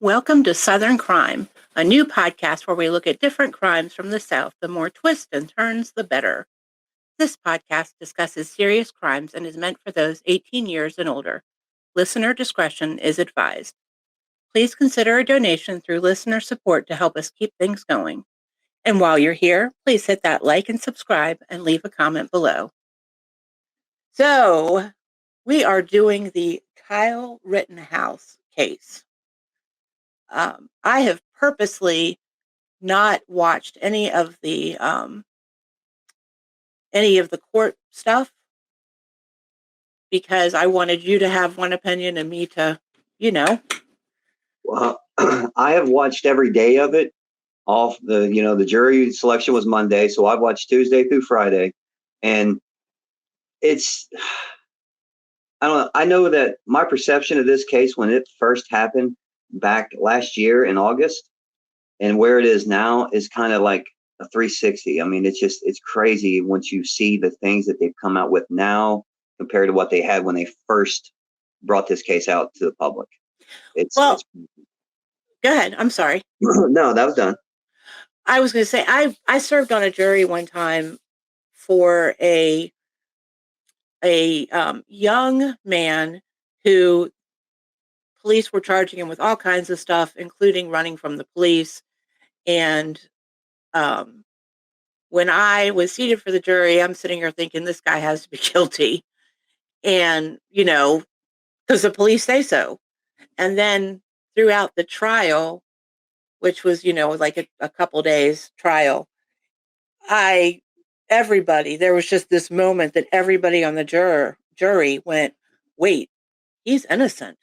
Welcome to Southern Crime, a new podcast where we look at different crimes from the South. The more twists and turns, the better. This podcast discusses serious crimes and is meant for those 18 years and older. Listener discretion is advised. Please consider a donation through listener support to help us keep things going. And while you're here, please hit that like and subscribe and leave a comment below. So, we are doing the Kyle Rittenhouse case. I have purposely not watched any of the court stuff because I wanted you to have one opinion and me to, Well, I have watched every day of it. The jury selection was Monday, so I've watched Tuesday through Friday, and I don't know. I know that my perception of this case when it first happened back last year in August and where it is now is kind of like a 360. I mean, it's crazy once you see the things that they've come out with now compared to what they had when they first brought this case out to the public. Go ahead. I'm sorry. No, that was done. I was going to say, I served on a jury one time for a young man who police were charging him with all kinds of stuff, including running from the police. And when I was seated for the jury, I'm sitting here thinking this guy has to be guilty. And, because the police say so. And then throughout the trial, which was, like a couple days trial, there was just this moment that everybody on the jury went, wait, he's innocent.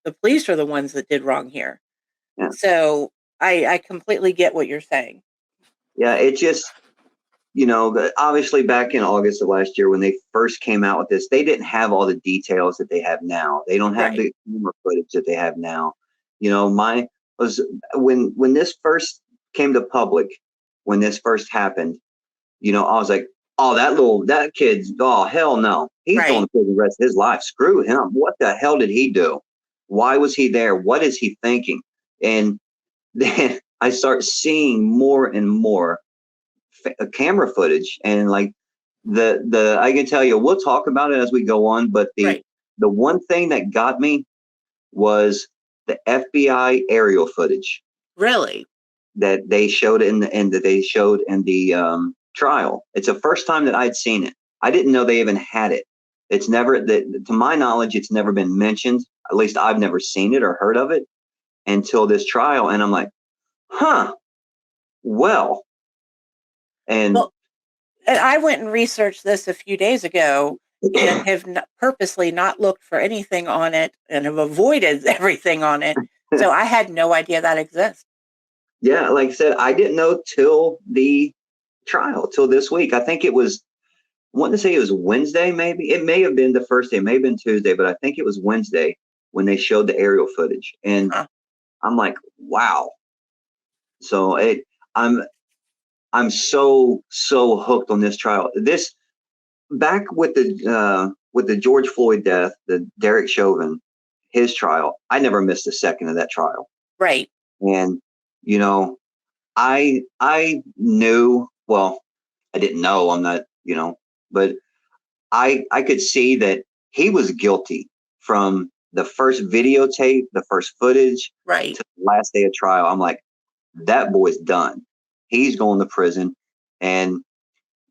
The police are the ones that did wrong here. Yeah. So I completely get what you're saying. Yeah, it just, obviously back in August of last year when they first came out with this, they didn't have all the details that they have now. They don't have the camera footage that they have now. Mine was when this first came to public, when this first happened, I was like, oh, that kid's, oh, hell no. He's going to prison the rest of his life. Screw him. What the hell did he do? Why was he there? What is he thinking? And then I start seeing more and more camera footage, and like the I can tell you, we'll talk about it as we go on. But the one thing that got me was the FBI aerial footage. Really? That they showed in the trial. It's the first time that I'd seen it. I didn't know they even had it. It's never, to my knowledge, it's never been mentioned. At least I've never seen it or heard of it until this trial. And I'm like, well. And I went and researched this a few days ago and have purposely not looked for anything on it and have avoided everything on it. So I had no idea that exists. Yeah, like I said, I didn't know till the trial, till this week. I think it was, I want to say it was Wednesday, maybe. It may have been the first day, it may have been Tuesday, but I think it was Wednesday when they showed the aerial footage. And I'm like, wow. So I'm so hooked on this trial. This back with the George Floyd death, the Derek Chauvin, his trial. I never missed a second of that trial. Right. And I knew. Well, I didn't know. I'm not. But I could see that he was guilty from the first videotape, the first footage, to the last day of trial. I'm like, that boy's done. He's going to prison. And,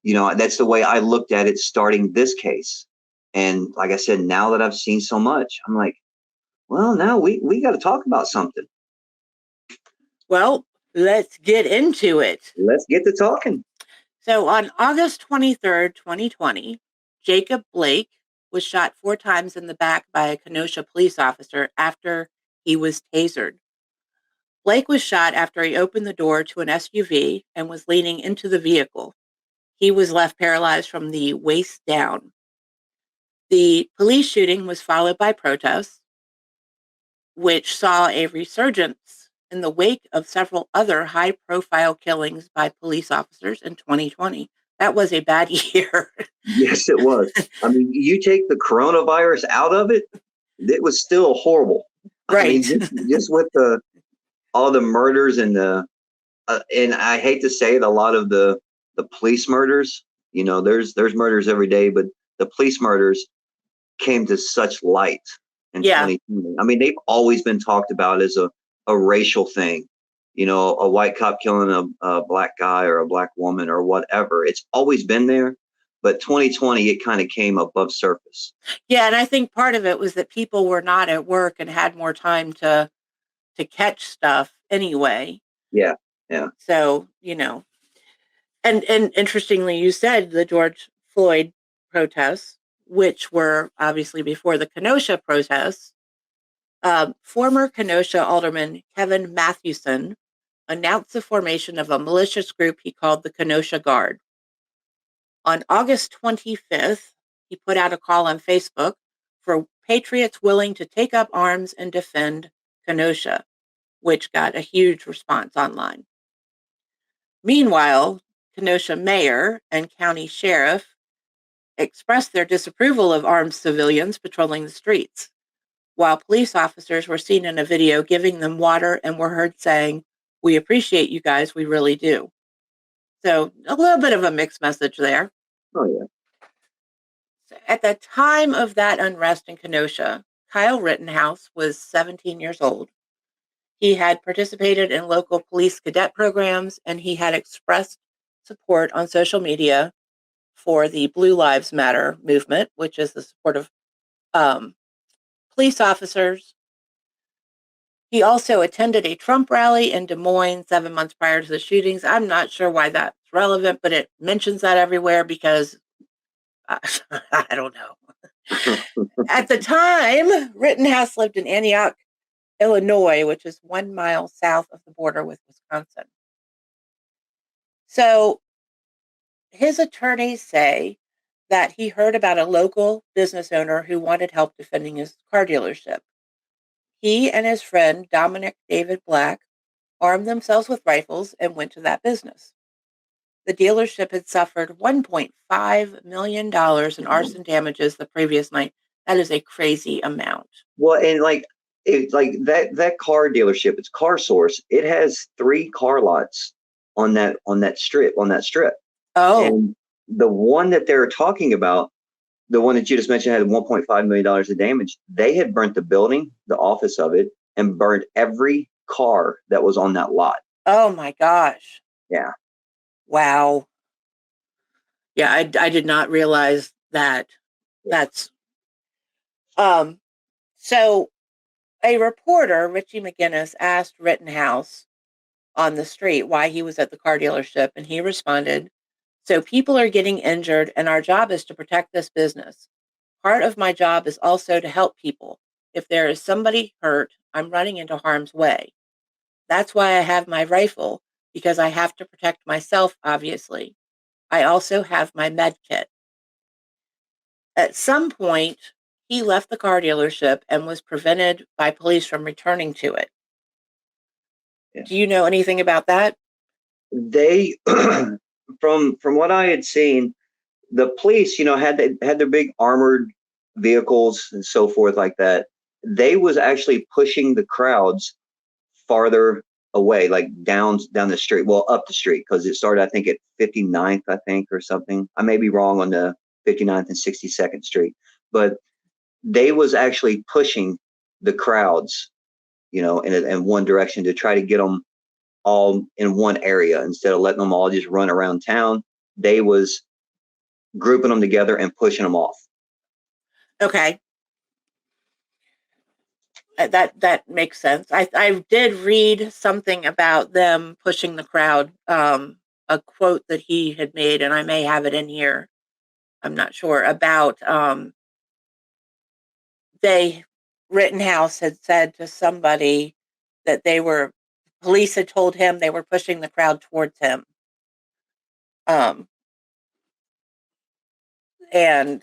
that's the way I looked at it starting this case. And like I said, now that I've seen so much, I'm like, well, now we got to talk about something. Well, let's get into it. Let's get to talking. So on August 23rd, 2020, Jacob Blake was shot 4 times in the back by a Kenosha police officer after he was tasered. Blake was shot after he opened the door to an SUV and was leaning into the vehicle. He was left paralyzed from the waist down. The police shooting was followed by protests, which saw a resurgence in the wake of several other high-profile killings by police officers in 2020. That was a bad year. Yes, it was. I mean, you take the coronavirus out of it, it was still horrible. Right. I mean, just with the all the murders and and I hate to say it, a lot of the police murders, you know, there's murders every day, but the police murders came to such light in 2020. I mean, they've always been talked about as a racial thing, you know, a white cop killing a black guy or a black woman or whatever. It's always been there, but 2020, it kind of came above surface. Yeah, and I think part of it was that people were not at work and had more time to catch stuff anyway. Yeah, yeah. So, you know, and interestingly, you said the George Floyd protests, which were obviously before the Kenosha protests. Former Kenosha Alderman Kevin Mathewson announced the formation of a malicious group he called the Kenosha Guard. On August 25th, he put out a call on Facebook for patriots willing to take up arms and defend Kenosha, which got a huge response online. Meanwhile, Kenosha mayor and county sheriff expressed their disapproval of armed civilians patrolling the streets, while police officers were seen in a video giving them water and were heard saying, "We appreciate you guys, we really do." So a little bit of a mixed message there. Oh, yeah. So at the time of that unrest in Kenosha, Kyle Rittenhouse was 17 years old. He had participated in local police cadet programs, and he had expressed support on social media for the Blue Lives Matter movement, which is the support of police officers. He also attended a Trump rally in Des Moines 7 months prior to the shootings. I'm not sure why that's relevant, but it mentions that everywhere because I don't know. At the time, Rittenhouse lived in Antioch, Illinois, which is 1 mile south of the border with Wisconsin. So his attorneys say that he heard about a local business owner who wanted help defending his car dealership. He and his friend, Dominic David Black, armed themselves with rifles and went to that business. The dealership had suffered $1.5 million in arson damages the previous night. That is a crazy amount. Well, and like that car dealership, it's Car Source. It has 3 car lots on that strip. Oh, And the one that they're talking about, the one that you just mentioned, had $1.5 million of damage. They had burnt the building, the office of it, and burned every car that was on that lot. oh my gosh. Yeah. Wow. Yeah, I did not realize that. That's so a reporter, Richie McGinnis, asked Rittenhouse on the street why he was at the car dealership, and he responded, "So people are getting injured, and our job is to protect this business. Part of my job is also to help people. If there is somebody hurt, I'm running into harm's way. That's why I have my rifle, because I have to protect myself, obviously. I also have my med kit." At some point, he left the car dealership and was prevented by police from returning to it. Yeah. Do you know anything about that? They, from what I had seen, the police, you know, had their big armored vehicles and so forth like that. They was actually pushing the crowds farther away, like down the street, well, up the street, because it started, I think, at 59th, I think, or something. I may be wrong on the 59th and 62nd Street, but they was actually pushing the crowds, you know, in one direction to try to get them all in one area instead of letting them all just run around town. They was grouping them together and pushing them off. Okay. That makes sense. I did read something about them pushing the crowd, a quote that he had made, and I may have it in here. I'm not sure about Rittenhouse had said to somebody that police had told him they were pushing the crowd towards him. And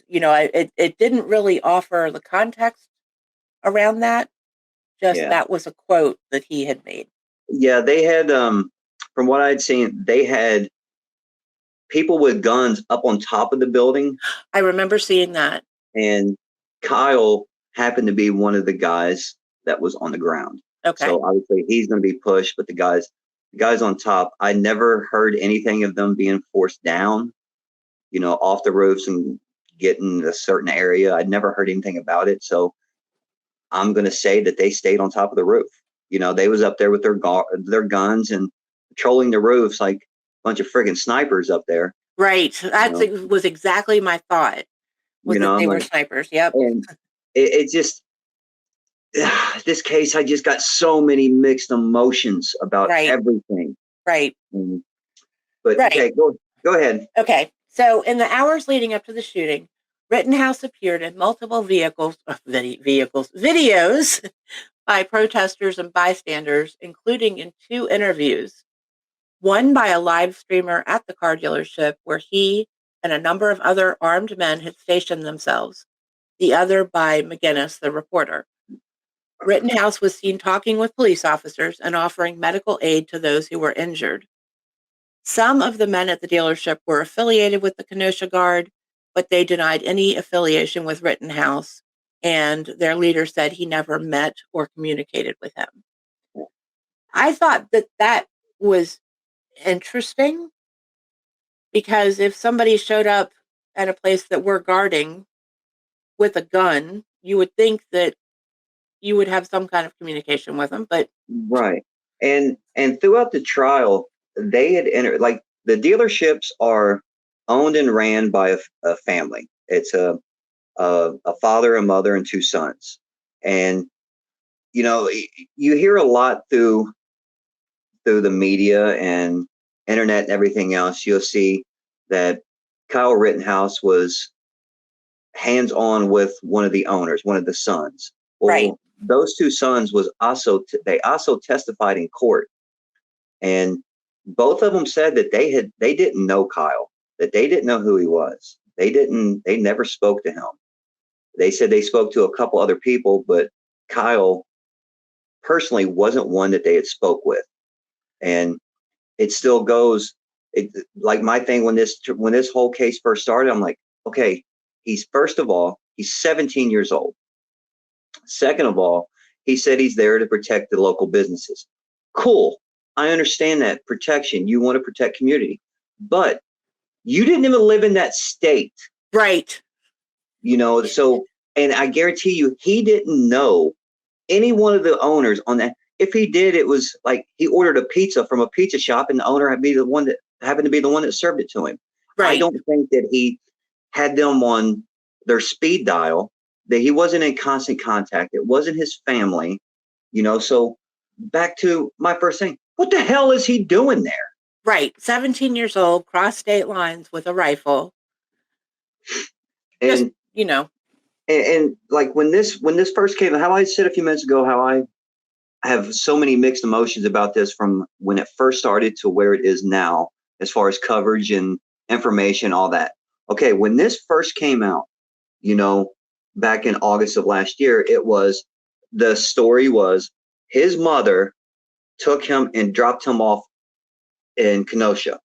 you know, it didn't really offer the context around that. Just that was a quote that he had made. Yeah, they had, from what I'd seen, they had people with guns up on top of the building. I remember seeing that. And Kyle happened to be one of the guys that was on the ground. Okay. So obviously he's going to be pushed, but the guys on top, I never heard anything of them being forced down, off the roofs and getting a certain area. I'd never heard anything about it. So I'm going to say that they stayed on top of the roof. They was up there with their guns and patrolling the roofs like a bunch of friggin' snipers up there. Right. That was exactly my thought, was that I'm they were like, snipers. Yep. and it just, this case, I just got so many mixed emotions about Right. everything. Right. But right. okay, go ahead. Okay. So in the hours leading up to the shooting, Rittenhouse appeared in multiple videos by protesters and bystanders, including in 2 interviews. One by a live streamer at the car dealership where he and a number of other armed men had stationed themselves. The other by McGinnis, the reporter. Rittenhouse was seen talking with police officers and offering medical aid to those who were injured. Some of the men at the dealership were affiliated with the Kenosha Guard, but they denied any affiliation with Rittenhouse, and their leader said he never met or communicated with him. I thought that was interesting, because if somebody showed up at a place that we're guarding with a gun, you would think that you would have some kind of communication with them, but Right. And throughout the trial, they had entered, like, the dealerships are owned and ran by a family. It's a father, a mother, and 2 sons. And you hear a lot through the media and internet and everything else. You'll see that Kyle Rittenhouse was hands on with one of the owners, one of the sons. Well, right. Those 2 sons they also testified in court, and both of them said that they didn't know Kyle, that they didn't know who he was. They never spoke to him. They said they spoke to a couple other people, but Kyle personally wasn't one that they had spoke with. And it still goes, like, my thing when this whole case first started, I'm like, okay, first of all, he's 17 years old. Second of all, he said he's there to protect the local businesses. Cool. I understand that protection. You want to protect community, but you didn't even live in that state. Right. So, and I guarantee you, he didn't know any one of the owners on that. If he did, it was like he ordered a pizza from a pizza shop and the owner happened to be the one that served it to him. Right. I don't think that he had them on their speed dial, that he wasn't in constant contact. It wasn't his family, so back to my first thing. What the hell is he doing there? Right. 17 years old, cross state lines with a rifle. And, just, and like when this first came, how I said a few minutes ago, how I have so many mixed emotions about this from when it first started to where it is now, as far as coverage and information, all that. Okay, when this first came out, back in August of last year, the story was his mother took him and dropped him off in Kenosha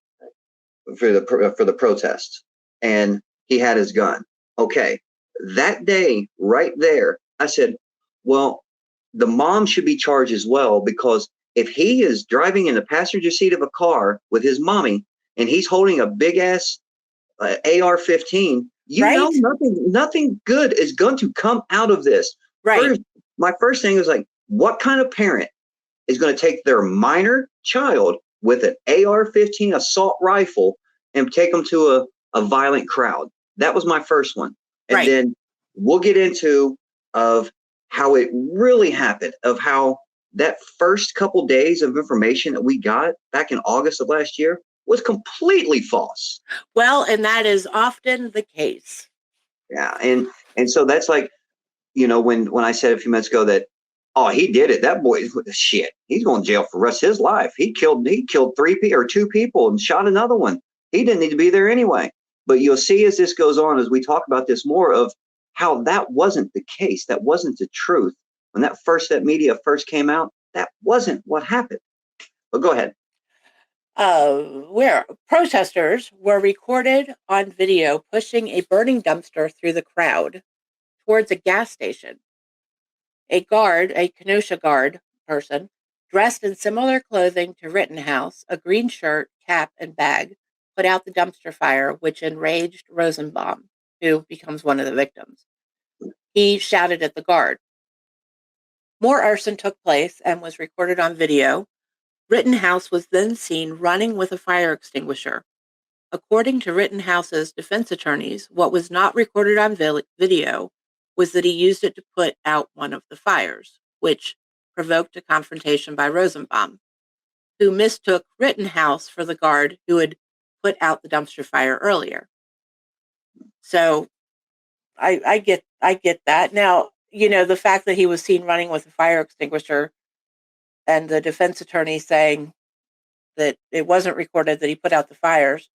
for the protests, and he had his gun. Okay, that day right there, I said, well, the mom should be charged as well, because if he is driving in the passenger seat of a car with his mommy and he's holding a big ass AR-15, right? Nothing good is going to come out of this. Right. My first thing was like, what kind of parent is going to take their minor child with an AR-15 assault rifle and take them to a violent crowd? That was my first one. And then we'll get into of how it really happened, of how that first couple days of information that we got back in August of last year was completely false. Well, and that is often the case. Yeah, and so that's like, when I said a few minutes ago that, oh, he did it. That boy, shit, he's going to jail for the rest of his life. He killed 2 people and shot another one. He didn't need to be there anyway. But you'll see as this goes on, as we talk about this more, of how that wasn't the case. That wasn't the truth. When that media first came out, that wasn't what happened. But go ahead. Where protesters were recorded on video pushing a burning dumpster through the crowd towards a gas station. A Kenosha guard, person, dressed in similar clothing to Rittenhouse, a green shirt, cap, and bag, put out the dumpster fire, which enraged Rosenbaum, who becomes one of the victims. He shouted at the guard. More arson took place and was recorded on video. Rittenhouse was then seen running with a fire extinguisher. According to Rittenhouse's defense attorneys, what was not recorded on video was that he used it to put out one of the fires, which provoked a confrontation by Rosenbaum, who mistook Rittenhouse for the guard who had put out the dumpster fire earlier. So I get that. Now, the fact that he was seen running with a fire extinguisher and the defense attorney saying that it wasn't recorded that he put out the fires.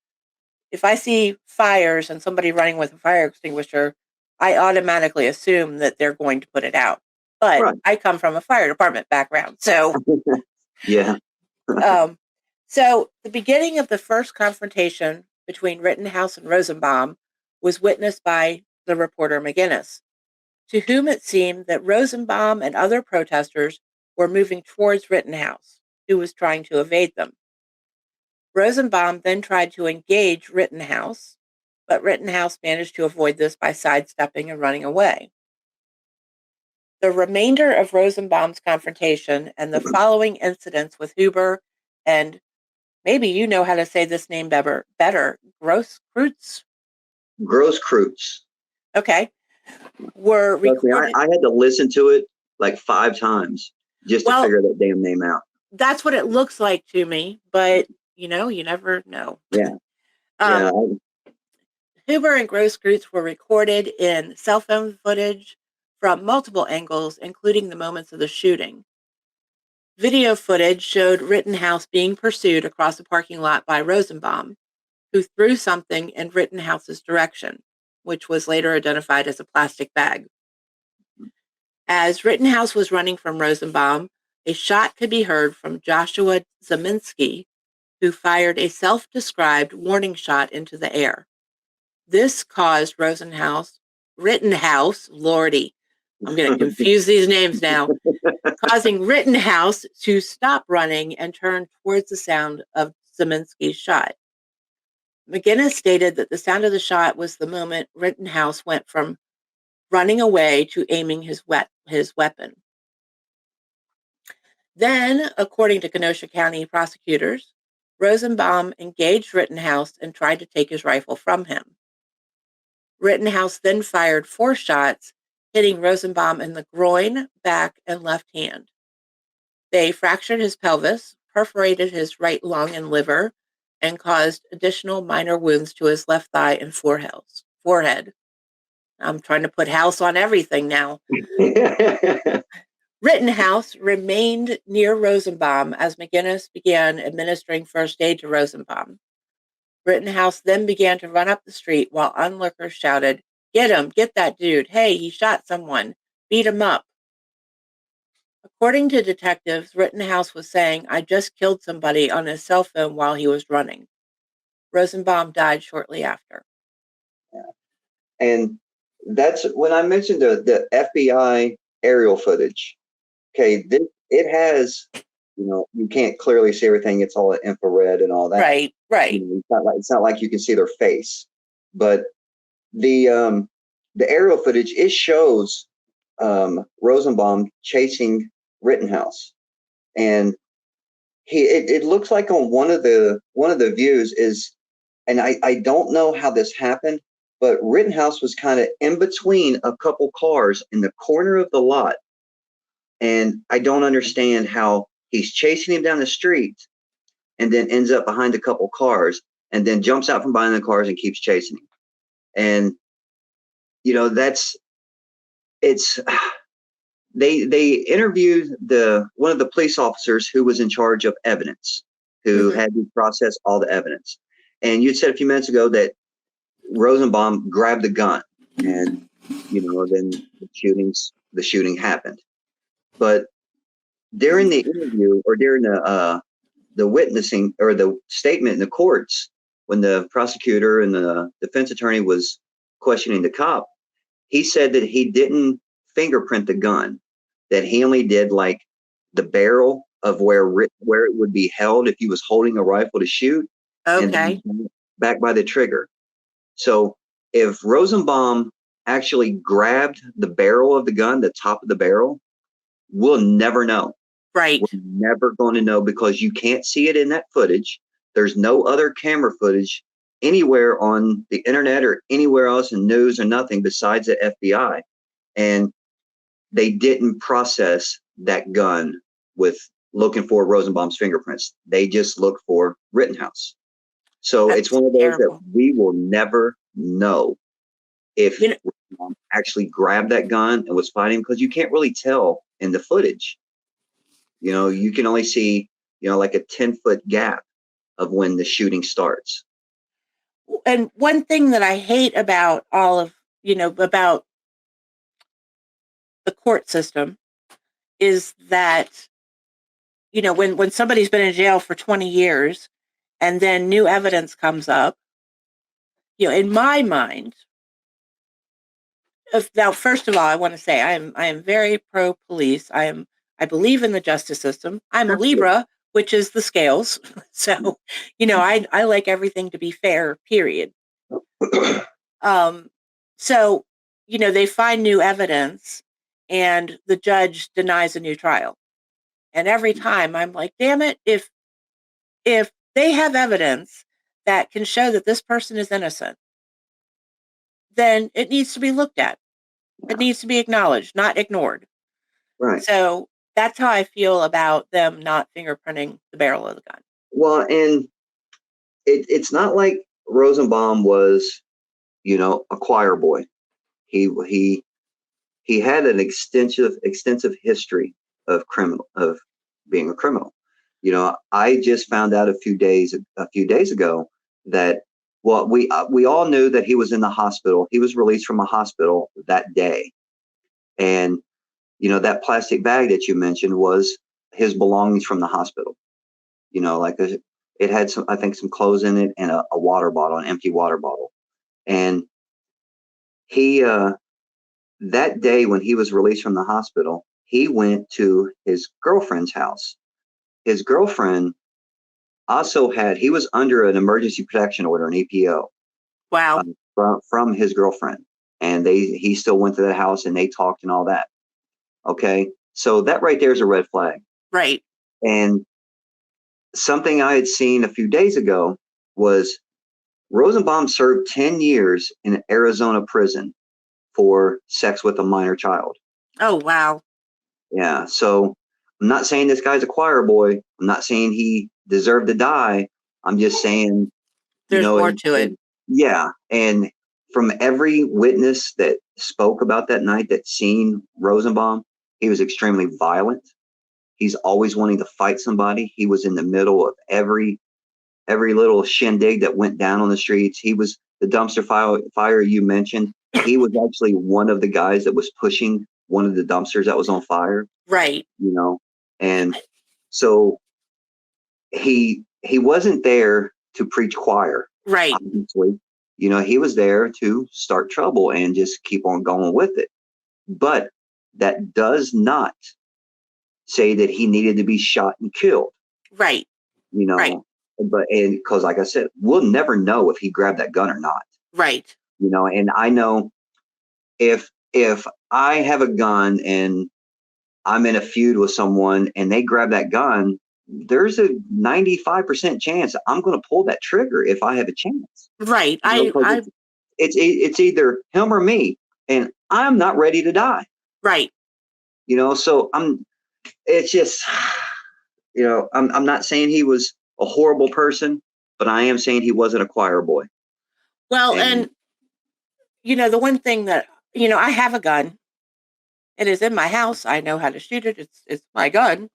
If I see fires and somebody running with a fire extinguisher, I automatically assume that they're going to put it out. But right. I come from a fire department background, so yeah. So the beginning of the first confrontation between Rittenhouse and Rosenbaum was witnessed by the reporter McGinnis, to whom it seemed that Rosenbaum and other protesters were moving towards Rittenhouse, who was trying to evade them. Rosenbaum then tried to engage Rittenhouse, but Rittenhouse managed to avoid this by sidestepping and running away. The remainder of Rosenbaum's confrontation and the following incidents with Huber and, maybe you know how to say this name better, Grosskreutz? Grosskreutz. Okay. Were recorded. I had to listen to it like 5 times just to figure that damn name out. That's what it looks like to me, but you never know. Yeah. Huber and Grosskreutz were recorded in cell phone footage from multiple angles, including the moments of the shooting. Video footage showed Rittenhouse being pursued across a parking lot by Rosenbaum, who threw something in Rittenhouse's direction, which was later identified as a plastic bag. As Rittenhouse was running from Rosenbaum, a shot could be heard from Joshua Zeminski, who fired a self-described warning shot into the air. This caused Rittenhouse, Lordy, I'm going to confuse these names now, causing Rittenhouse to stop running and turn towards the sound of Zeminski's shot. McGinnis stated that the sound of the shot was the moment Rittenhouse went from running away to aiming his weapon. Then, according to Kenosha County prosecutors, Rosenbaum engaged Rittenhouse and tried to take his rifle from him. Rittenhouse then fired 4 shots, hitting Rosenbaum in the groin, back, and left hand. They fractured his pelvis, perforated his right lung and liver, and caused additional minor wounds to his left thigh and forehead. I'm trying to put house on everything now. Rittenhouse remained near Rosenbaum as McGinnis began administering first aid to Rosenbaum. Rittenhouse then began to run up the street while onlookers shouted, "Get him, get that dude. Hey, he shot someone. Beat him up." According to detectives, Rittenhouse was saying, "I just killed somebody" on his cell phone while he was running. Rosenbaum died shortly after. Yeah. And that's when I mentioned the FBI aerial footage. Okay, it has, you can't clearly see everything. It's all infrared and all that. Right. It's not like you can see their face, but the aerial footage, it shows Rosenbaum chasing Rittenhouse, and it looks like on one of the views is, and I don't know how this happened, but Rittenhouse was kind of in between a couple cars in the corner of the lot. And I don't understand how he's chasing him down the street and then ends up behind a couple cars and then jumps out from behind the cars and keeps chasing him. And, they interviewed one of the police officers who was in charge of evidence, who had to process all the evidence. And you said a few minutes ago that Rosenbaum grabbed the gun and, then the shooting happened. But during the interview or during the witnessing or the statement in the courts, when the prosecutor and the defense attorney was questioning the cop, he said that he didn't fingerprint the gun, that he only did like the barrel of where it would be held if he was holding a rifle to shoot, and Okay. then back by the trigger. So if Rosenbaum actually grabbed the barrel of the gun, the top of the barrel, we'll never know. Right. We're never going to know because you can't see it in that footage. There's no other camera footage anywhere on the internet or anywhere else in news or nothing besides the FBI. And they didn't process that gun with looking for Rosenbaum's fingerprints. They just looked for Rittenhouse. So it's That's one of those that terrible. we will never know if You know, Rosenbaum actually grabbed that gun and was fighting, because you can't really tell in the footage. You know, you can only see, like a 10-foot gap of when the shooting starts. and one thing that I hate about all of, about the court system is that, when somebody's been in jail for 20 years and then new evidence comes up, in my mind, now, first of all, I want to say I am very pro police. I believe in the justice system. I'm a Absolutely. Libra, which is the scales. So, I like everything to be fair, period. Um, so, they find new evidence and the judge denies a new trial. And every time I'm like, damn it, if they have evidence that can show that this person is innocent, then it needs to be looked at. It needs to be acknowledged, not ignored. Right. So that's how I feel about them not fingerprinting the barrel of the gun. Well, and it's not like Rosenbaum was, a choir boy. He had an extensive history of being a criminal. I just found out a few days ago that, well, we all knew that he was in the hospital. He was released from a hospital that day, and that plastic bag that you mentioned was his belongings from the hospital. It had I think some clothes in it and a water bottle, an empty water bottle. And he that day when he was released from the hospital, he went to his girlfriend's house. His girlfriend also he was under an emergency protection order, an EPO, Wow. from his girlfriend. And he still went to the house and they talked and all that. Okay. So that right there is a red flag. Right. And something I had seen a few days ago was Rosenbaum served 10 years in an Arizona prison for sex with a minor child. Oh, wow. Yeah. So I'm not saying this guy's a choir boy. I'm not saying he deserved to die. I'm just saying, There's more to it. yeah. And from every witness that spoke about that night that seen Rosenbaum, he was extremely violent. He's always wanting to fight somebody. He was in the middle of every little shindig that went down on the streets. He was the dumpster fire you mentioned. He was actually one of the guys that was pushing one of the dumpsters that was on fire. Right. And so he wasn't there to preach choir. Right. Obviously, he was there to start trouble and just keep on going with it. But that does not say that he needed to be shot and killed. Right. Right. But because like I said, we'll never know if he grabbed that gun or not. Right. And I know if I have a gun and I'm in a feud with someone and they grab that gun, there's a 95% chance I'm going to pull that trigger if I have a chance. Right. It's either him or me, and I'm not ready to die. Right. So it's just, I'm not saying he was a horrible person, but I am saying he wasn't a choir boy. Well, and the one thing that, I have a gun. It is in my house. I know how to shoot it. It's my gun.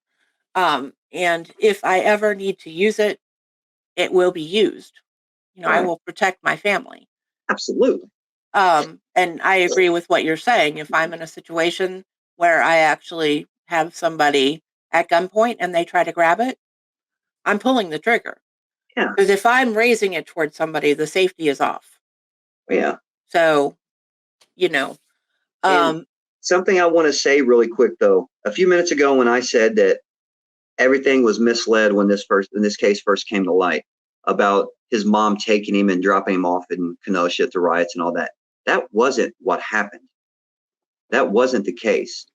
And if I ever need to use it, it will be used. I Right. will protect my family. Absolutely. And I agree with what you're saying. If I'm in a situation where I actually have somebody at gunpoint and they try to grab it, I'm pulling the trigger. Yeah. Because if I'm raising it towards somebody, the safety is off. Yeah. So, Something I want to say really quick, though. A few minutes ago when I said that everything was misled when this case first came to light about his mom taking him and dropping him off in Kenosha to riots and all that. That wasn't what happened. That wasn't the case.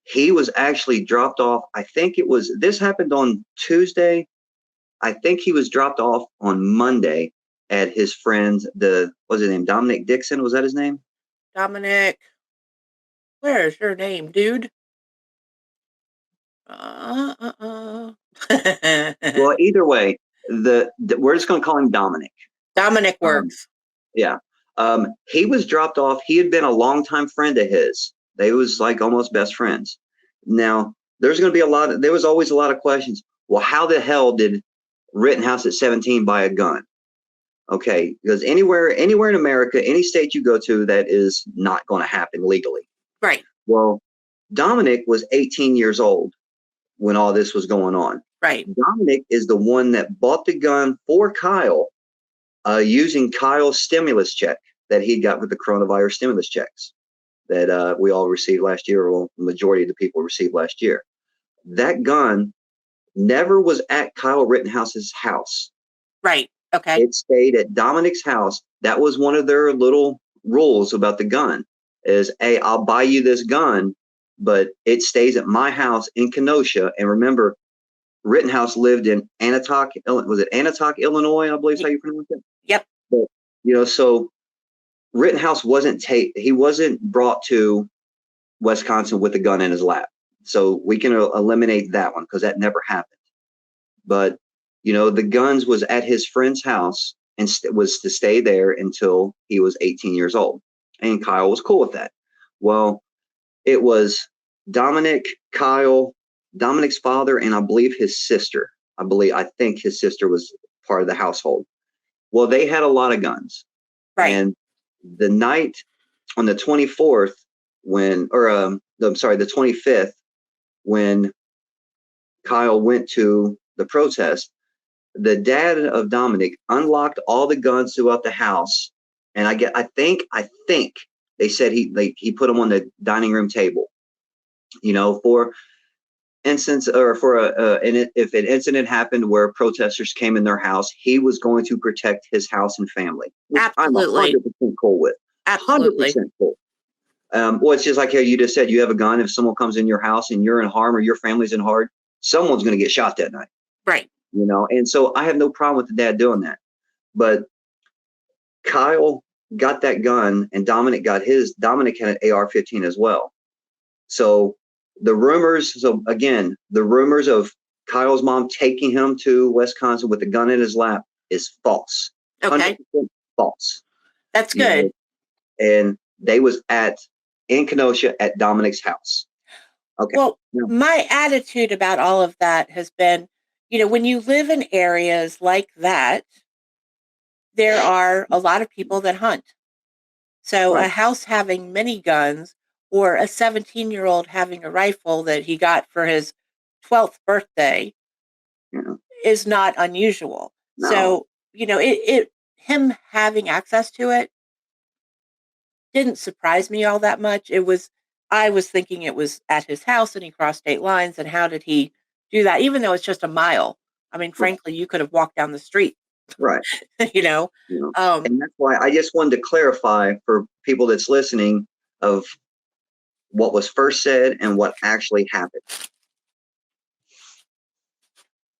He was actually dropped off. I think this happened on Tuesday. I think he was dropped off on Monday at his friend's, what's his name? Dominic Dixon, was that his name? Dominic, where's your name, dude? Well, either way, we're just going to call him Dominic. Dominic works. Yeah. He was dropped off. He had been a longtime friend of his. They was like almost best friends. Now, there was always a lot of questions. Well, how the hell did Rittenhouse at 17 buy a gun? Okay, because anywhere in America, any state you go to, that is not going to happen legally. Right. Well, Dominic was 18 years old when all this was going on. Right. Dominic is the one that bought the gun for Kyle using Kyle's stimulus check that he got with the coronavirus stimulus checks that we all received last year, or the majority of the people received last year. That gun never was at Kyle Rittenhouse's house. Right. Okay. It stayed at Dominic's house. That was one of their little rules about the gun is, hey, I'll buy you this gun, but it stays at my house in Kenosha. And remember, Rittenhouse lived in Annatoc, Illinois, I believe is how you pronounce it? Yep. But, so Rittenhouse wasn't brought to Wisconsin with a gun in his lap. So we can eliminate that one because that never happened. But, the guns was at his friend's house and was to stay there until he was 18 years old. And Kyle was cool with that. Well, it was Dominic, Kyle, Dominic's father, and I believe his sister. I think his sister was part of the household. Well, they had a lot of guns. Right. And the night on the 24th, the 25th, when Kyle went to the protest, the dad of Dominic unlocked all the guns throughout the house. And I think they said he put them on the dining room table, for instance, or if an incident happened where protesters came in their house, he was going to protect his house and family. Which Absolutely. I'm 100% cool with. Absolutely. 100% cool. Well, it's just like how you just said, you have a gun. If someone comes in your house and you're in harm or your family's in harm, someone's going to get shot that night. Right. And so I have no problem with the dad doing that. But Kyle got that gun and Dominic got his. Dominic had an AR-15 as well. So the rumors of Kyle's mom taking him to Wisconsin with a gun in his lap is false. Okay. 100% false. That's good. And they was in Kenosha at Dominic's house. Okay. Well, my attitude about all of that has been, when you live in areas like that, there are a lot of people that hunt. So Right. A house having many guns or a 17-year-old having a rifle that he got for his 12th birthday is not unusual. No. So, him having access to it didn't surprise me all that much. I was thinking it was at his house and he crossed state lines, and how did he do that? Even though it's just a mile. I mean, frankly, you could have walked down the street. Right. And that's why I just wanted to clarify for people that's listening of what was first said and what actually happened.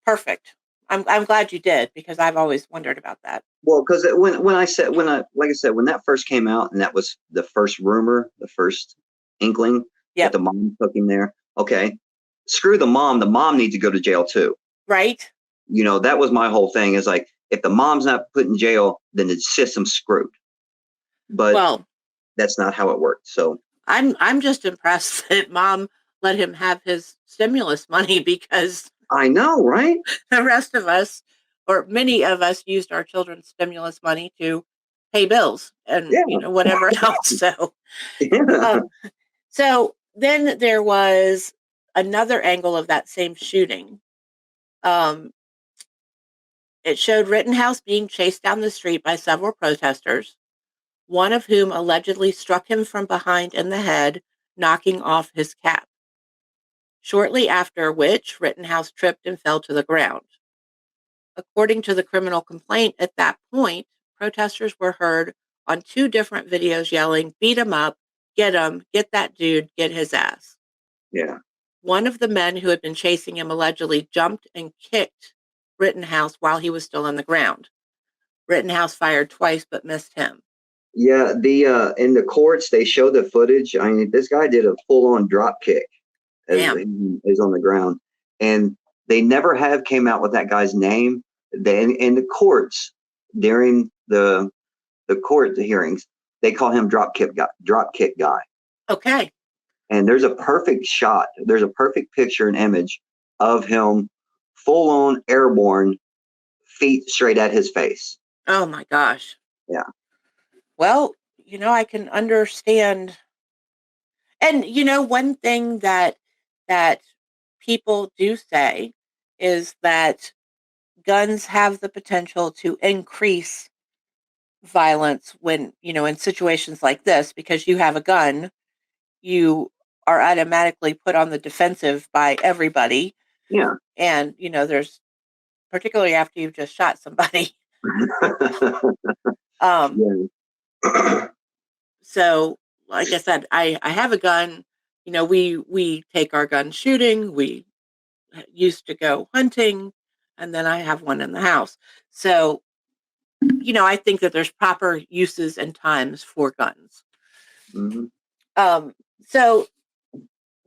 Perfect. I'm glad you did, because I've always wondered about that. Well, because when that first came out, and that was the first rumor, the first inkling that the mom took him there. Okay, screw the mom. The mom needs to go to jail too. Right. That was my whole thing. Is like, if the mom's not put in jail, then the system's screwed. But that's not how it worked. So I'm just impressed that mom let him have his stimulus money, because I know, right? The rest of us, or many of us, used our children's stimulus money to pay bills and whatever else. So, so then there was another angle of that same shooting. It showed Rittenhouse being chased down the street by several protesters, one of whom allegedly struck him from behind in the head, knocking off his cap. shortly after which Rittenhouse tripped and fell to the ground. According to the criminal complaint, at that point, protesters were heard on 2 different videos yelling, "Beat him up, get him, get that dude, get his ass." Yeah. One of the men who had been chasing him allegedly jumped and kicked Rittenhouse while he was still on the ground. Rittenhouse fired twice but missed him. Yeah, the in the courts they show the footage. I mean, this guy did a full-on drop kick as he is on the ground, and they never have came out with that guy's name. Then in the courts during the court hearings, they call him drop kick guy. Okay. And there's a perfect shot. There's a perfect picture and image of him full-on airborne, feet straight at his face. Oh my gosh. Yeah. Well, I can understand. And one thing that people do say is that guns have the potential to increase violence when, in situations like this, because you have a gun, you are automatically put on the defensive by everybody. Yeah. And, there's particularly after you've just shot somebody. Yeah. So, like I said, I have a gun. We take our gun shooting. We used to go hunting, and then I have one in the house. So, I think that there's proper uses and times for guns. Mm-hmm. So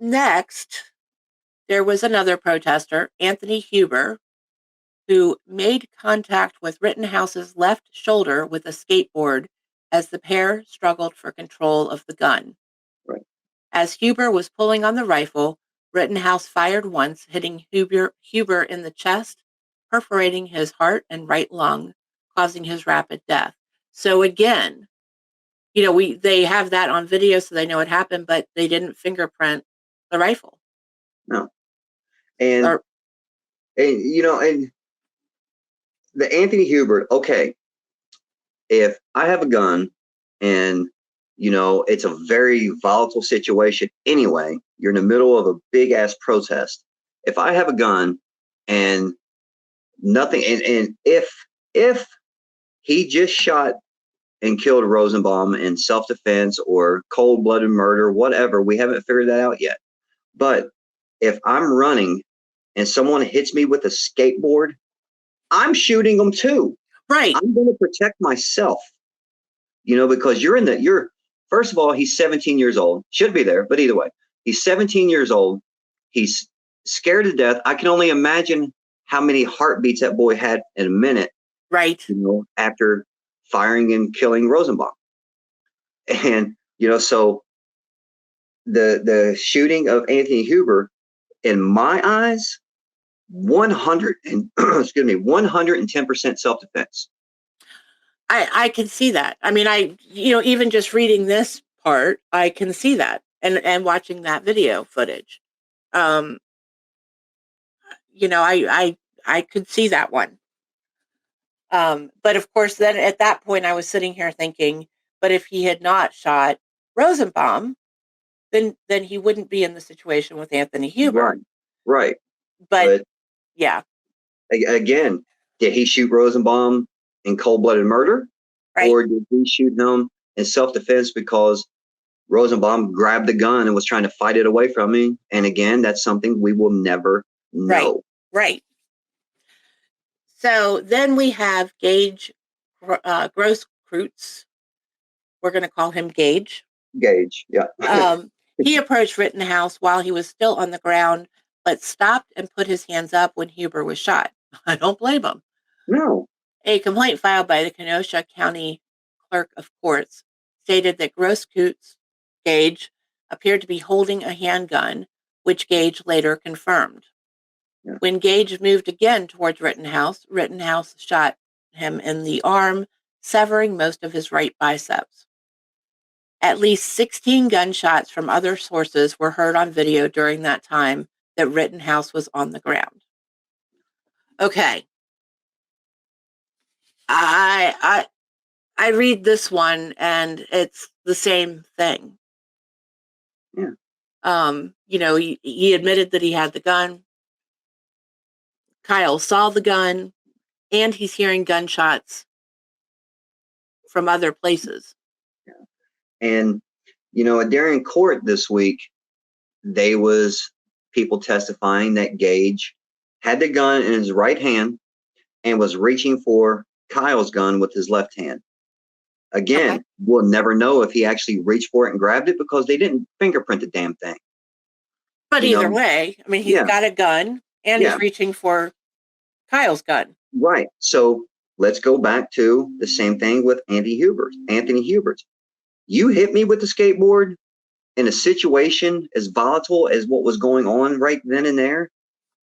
next, there was another protester, Anthony Huber, who made contact with Rittenhouse's left shoulder with a skateboard as the pair struggled for control of the gun. Right. As Huber was pulling on the rifle, Rittenhouse fired once, hitting Huber in the chest, perforating his heart and right lung, causing his rapid death. So again, they have that on video, so they know it happened, but they didn't fingerprint the rifle. No. And and the Anthony Huber, okay, if I have a gun and it's a very volatile situation anyway, you're in the middle of a big ass protest. If I have a gun and nothing, and if he just shot and killed Rosenbaum in self-defense or cold-blooded murder, whatever, we haven't figured that out yet. But if I'm running and someone hits me with a skateboard, I'm shooting them too. Right. I'm going to protect myself, because first of all, he's 17 years old, should be there, but either way, he's 17 years old. He's scared to death. I can only imagine how many heartbeats that boy had in a minute. Right. After firing and killing Rosenbaum. And, so the shooting of Anthony Huber, in my eyes, 110% self-defense. I can see that. I mean, even just reading this part, I can see that and watching that video footage. I could see that one. But of course, then at that point, I was sitting here thinking, but if he had not shot Rosenbaum, then he wouldn't be in the situation with Anthony Huber. Right. But yeah. Again, did he shoot Rosenbaum in cold-blooded murder? Right. Or did he shoot him in self-defense because Rosenbaum grabbed the gun and was trying to fight it away from me? And again, that's something we will never know. Right. So then we have Gaige Grosskreutz. We're going to call him Gaige. Gaige, yeah. He approached Rittenhouse while he was still on the ground, but stopped and put his hands up when Huber was shot. I don't blame him. No. A complaint filed by the Kenosha County Clerk of Courts stated that Grosskreutz, Gaige, appeared to be holding a handgun, which Gaige later confirmed. Yeah. When Gaige moved again towards Rittenhouse shot him in the arm, severing most of his right biceps. At least 16 gunshots from other sources were heard on video during that time that Rittenhouse was on the ground. Okay. I read this one and it's the same thing. Yeah. He admitted that he had the gun. Kyle saw the gun, and he's hearing gunshots from other places. And, during court this week, they was people testifying that Gaige had the gun in his right hand and was reaching for Kyle's gun with his left hand. Again, Okay. we'll never know if he actually reached for it and grabbed it because they didn't fingerprint the damn thing. But either way, I mean, he's got a gun and he's reaching for Kyle's gun. Right. So let's go back to the same thing with Anthony Hubert. You hit me with the skateboard in a situation as volatile as what was going on right then and there.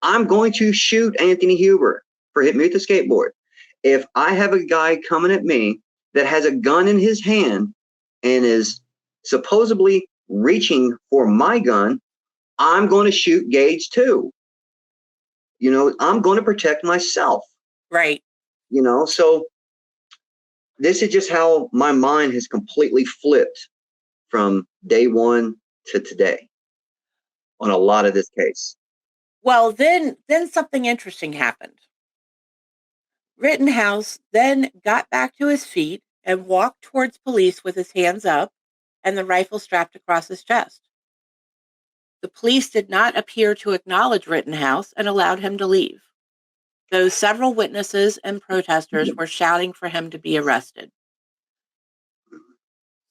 I'm going to shoot Anthony Hubert for hitting me with the skateboard. If I have a guy coming at me that has a gun in his hand and is supposedly reaching for my gun, I'm going to shoot Gaige too. I'm going to protect myself. Right. So this is just how my mind has completely flipped from day one to today on a lot of this case. Well, then something interesting happened. Rittenhouse then got back to his feet and walked towards police with his hands up and the rifle strapped across his chest. The police did not appear to acknowledge Rittenhouse and allowed him to leave, though several witnesses and protesters were shouting for him to be arrested.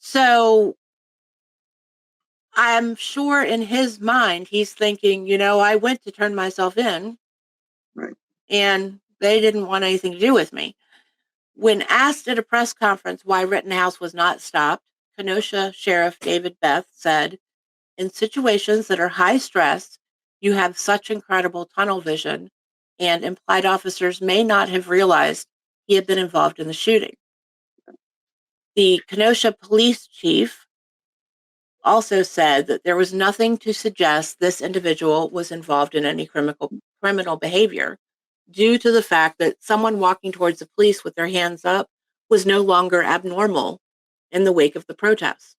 So I'm sure in his mind, he's thinking, I went to turn myself in, right, and they didn't want anything to do with me. When asked at a press conference why Rittenhouse was not stopped, Kenosha Sheriff David Beth said, "In situations that are high stress, you have such incredible tunnel vision, and implied officers may not have realized he had been involved in the shooting." The Kenosha police chief also said that there was nothing to suggest this individual was involved in any criminal behavior, due to the fact that someone walking towards the police with their hands up was no longer abnormal in the wake of the protests.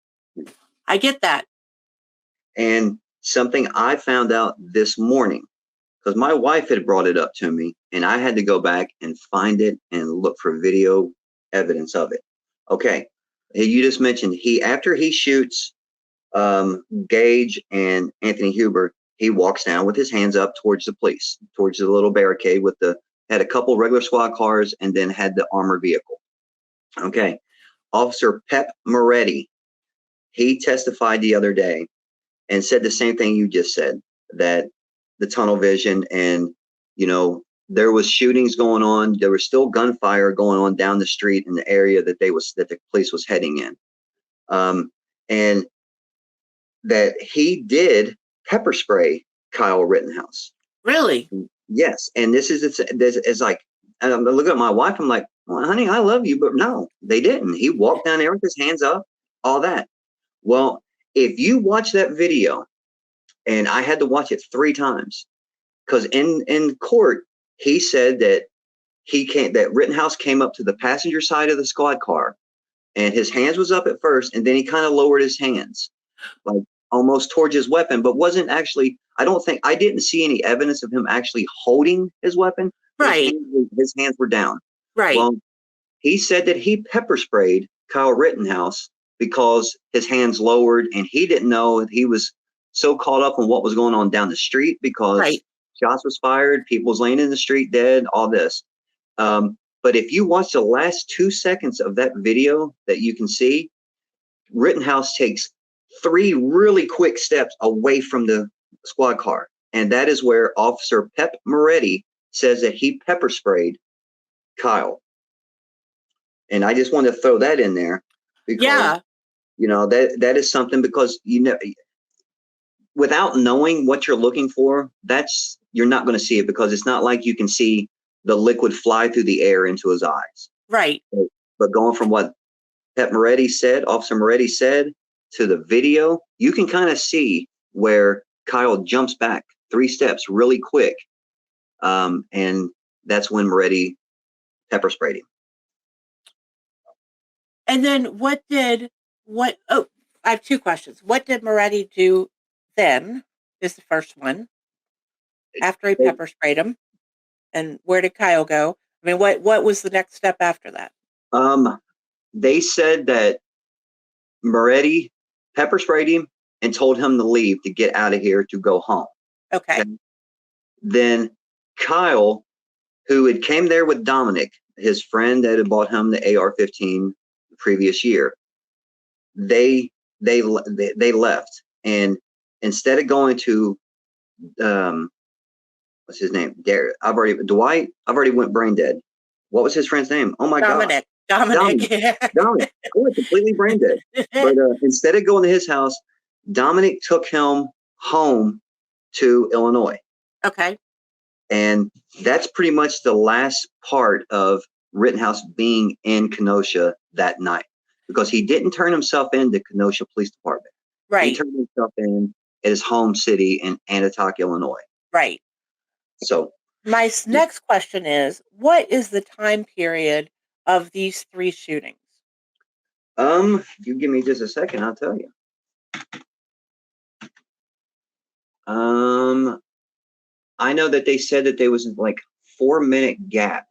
I get that. And something I found out this morning, because my wife had brought it up to me, and I had to go back and find it and look for video evidence of it. Okay, you just mentioned after he shoots Gaige and Anthony Hubert, he walks down with his hands up towards the police, towards the little barricade had a couple regular squad cars and then had the armored vehicle. Okay, Officer Pep Moretti, he testified the other day and said the same thing you just said, that the tunnel vision and, there was shootings going on. There was still gunfire going on down the street in the area that the police was heading in. And that he did pepper spray Kyle Rittenhouse. Really? Yes. And this is like, and I'm looking at my wife. I'm like, well, honey, I love you, but no, they didn't. He walked down there with his hands up, all that. Well, if you watch that video, and I had to watch it 3 times, because in court, he said that that Rittenhouse came up to the passenger side of the squad car and his hands was up at first, and then he kind of lowered his hands, like almost towards his weapon, but wasn't actually, I didn't see any evidence of him actually holding his weapon. Right. His hands were down. Right. Well, he said that he pepper sprayed Kyle Rittenhouse because his hands lowered, and he didn't know he was so caught up on what was going on down the street because shots was fired, people was laying in the street dead, all this. But if you watch the last 2 seconds of that video that you can see, Rittenhouse takes 3 really quick steps away from the squad car. And that is where Officer Pep Moretti says that he pepper sprayed Kyle. And I just wanted to throw that in there because, that is something, because, without knowing what you're looking for, you're not going to see it, because it's not like you can see the liquid fly through the air into his eyes. Right. But going from what Officer Moretti said, to the video, you can kind of see where Kyle jumps back 3 steps really quick. And that's when Moretti pepper sprayed him. And then I have 2 questions. What did Moretti do then is the first one after he pepper sprayed him. And where did Kyle go? I mean, what was the next step after that? They said that Moretti pepper sprayed him and told him to leave, to get out of here, to go home. Okay. Then Kyle, who had came there with Dominic, his friend that had bought him the AR-15 the previous year, they left, and instead of going to what's his name? Dwight. I've already went brain dead. What was his friend's name? Oh my God. Dominic. Dominic. I went completely brain dead. But instead of going to his house, Dominic took him home to Illinois. Okay. And that's pretty much the last part of Rittenhouse being in Kenosha that night, because he didn't turn himself in to Kenosha Police Department. Right. He turned himself in at his home city in Annatoc, Illinois. Right. So my next question is, what is the time period of these 3 shootings? You give me just a second, I'll tell you. I know that they said that there was like 4-minute gap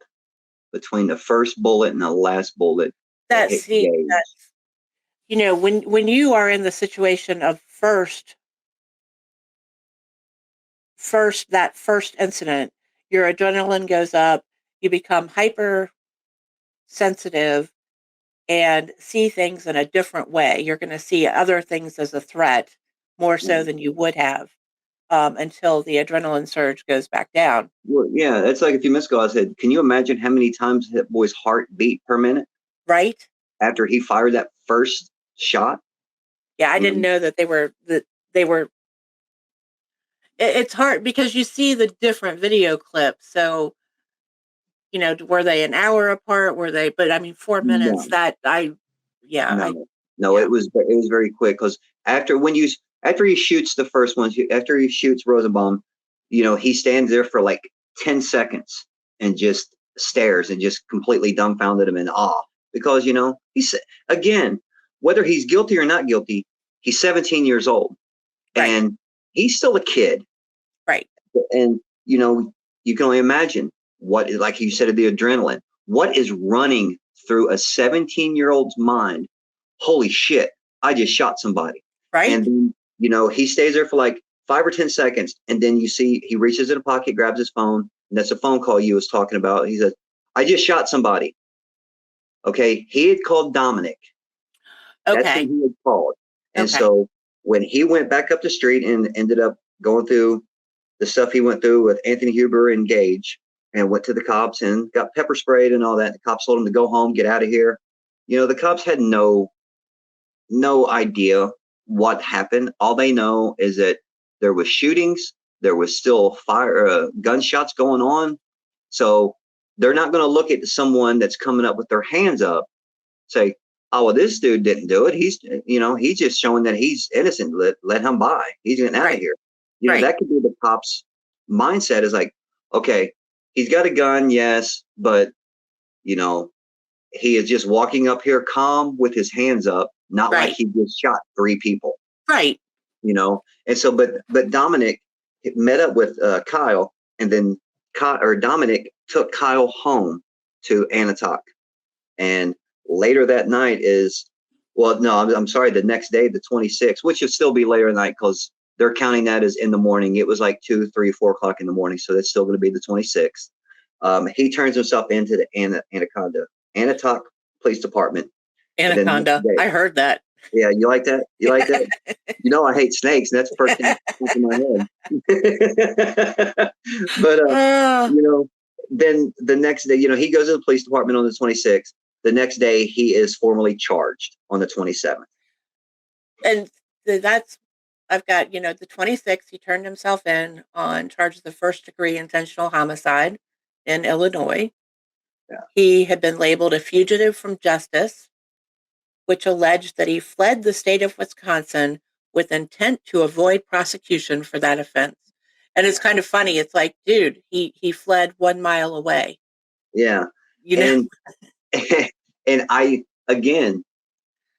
between the first bullet and the last bullet. That's you know, when you are in the situation of that first incident, your adrenaline goes up, you become hyper sensitive and see things in a different way. You're going to see other things as a threat more so than you would have until the adrenaline surge goes back down. Well, yeah, that's like if you miss I said, can you imagine how many times that boy's heart beat per minute? Right. After he fired that first shot? Yeah, I didn't know that they were it's hard because you see the different video clips. So, you know, were they an hour apart? Were they, but I mean, 4 minutes No, it was very quick, because after he shoots the first one, after he shoots Rosenbaum, you know, he stands there for like 10 seconds and just stares and just completely dumbfounded him in awe, because, you know, he's, again, whether he's guilty or not guilty, he's 17 years old, right. And he's still a kid. Right. And, you know, you can only imagine what, like you said, the adrenaline, what is running through a 17-year-old's mind. Holy shit, I just shot somebody. Right. And then, you know, he stays there for like 5 or 10 seconds. And then you see he reaches in a pocket, grabs his phone. And that's a phone call you was talking about. He said, I just shot somebody. Okay. He had called Dominic. Okay. That's who he had called. And so when he went back up the street and ended up going through the stuff he went through with Anthony Huber and Gaige, and went to the cops and got pepper sprayed and all that, the cops told him to go home, get out of here. You know, the cops had no idea what happened. All they know is that there was shootings, there was still gunshots going on. So they're not going to look at someone that's coming up with their hands up, say, oh, well, this dude didn't do it. He's, you know, he's just showing that he's innocent. Let him by. He's getting out of here. You know, that could be the cops' mindset, is like, okay, he's got a gun, yes, but, you know, he is just walking up here calm with his hands up, not like he just shot 3 people. Right. You know, and so, but Dominic met up with Kyle, and then Dominic took Kyle home to Annatoc. And later that night I'm sorry, the next day, the 26th, which would still be later at night, because they're counting that as in the morning. It was like 2, 3, 4 o'clock in the morning. So that's still going to be the 26th. He turns himself into the Annatoc Police Department. Anaconda. I heard that. Yeah, you like that? You like that? You know, I hate snakes, and that's the first thing that comes in my head. But, you know, then the next day, you know, he goes to the police department on the 26th. The next day, he is formally charged on the 27th. And I've got, you know, the 26th, he turned himself in on charges of first-degree intentional homicide in Illinois. Yeah. He had been labeled a fugitive from justice, which alleged that he fled the state of Wisconsin with intent to avoid prosecution for that offense. And it's kind of funny. It's like, dude, he fled 1 mile away. Yeah. You know? And I, again,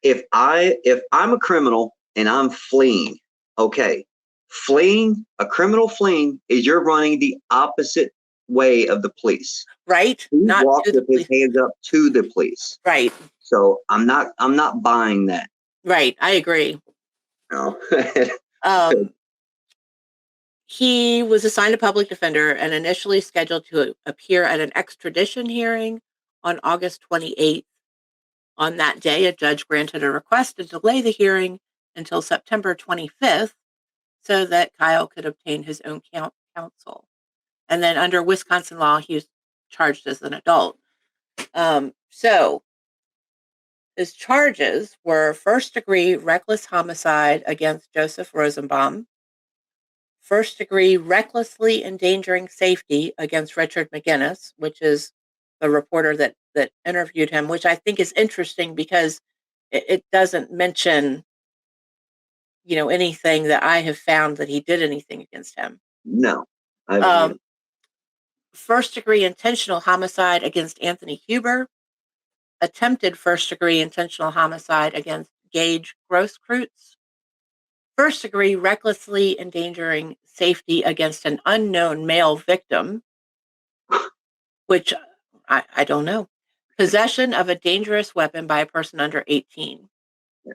if I'm a criminal and I'm fleeing, okay, Fleeing, a criminal fleeing, is you're running the opposite way of the police. Right? He Not walked to the with his police. hands up to the police. Right. So I'm not buying that. Right. I agree. No. He was assigned a public defender and initially scheduled to appear at an extradition hearing on August 28th. On that day, a judge granted a request to delay the hearing until September 25th so that Kyle could obtain his own counsel. And then under Wisconsin law, he was charged as an adult. So his charges were first-degree reckless homicide against Joseph Rosenbaum, first-degree recklessly endangering safety against Richard McGinnis, which is the reporter that interviewed him, which I think is interesting because it doesn't mention, anything that I have found that he did anything against him. No, I haven't. First-degree intentional homicide against Anthony Huber, attempted first-degree intentional homicide against Gaige Grosskreutz, first-degree recklessly endangering safety against an unknown male victim, which I don't know, possession of a dangerous weapon by a person under 18.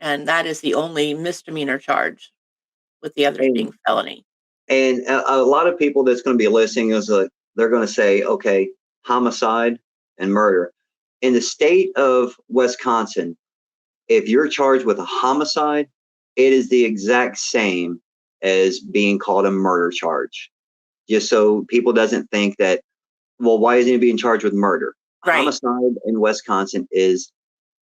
And that is the only misdemeanor charge, with the others being felony. And a lot of people that's going to be listening is they're going to say, okay, homicide and murder. In the state of Wisconsin, if you're charged with a homicide, it is the exact same as being called a murder charge. Just so people doesn't think that, well, why isn't he being charged with murder? Right. Homicide in Wisconsin is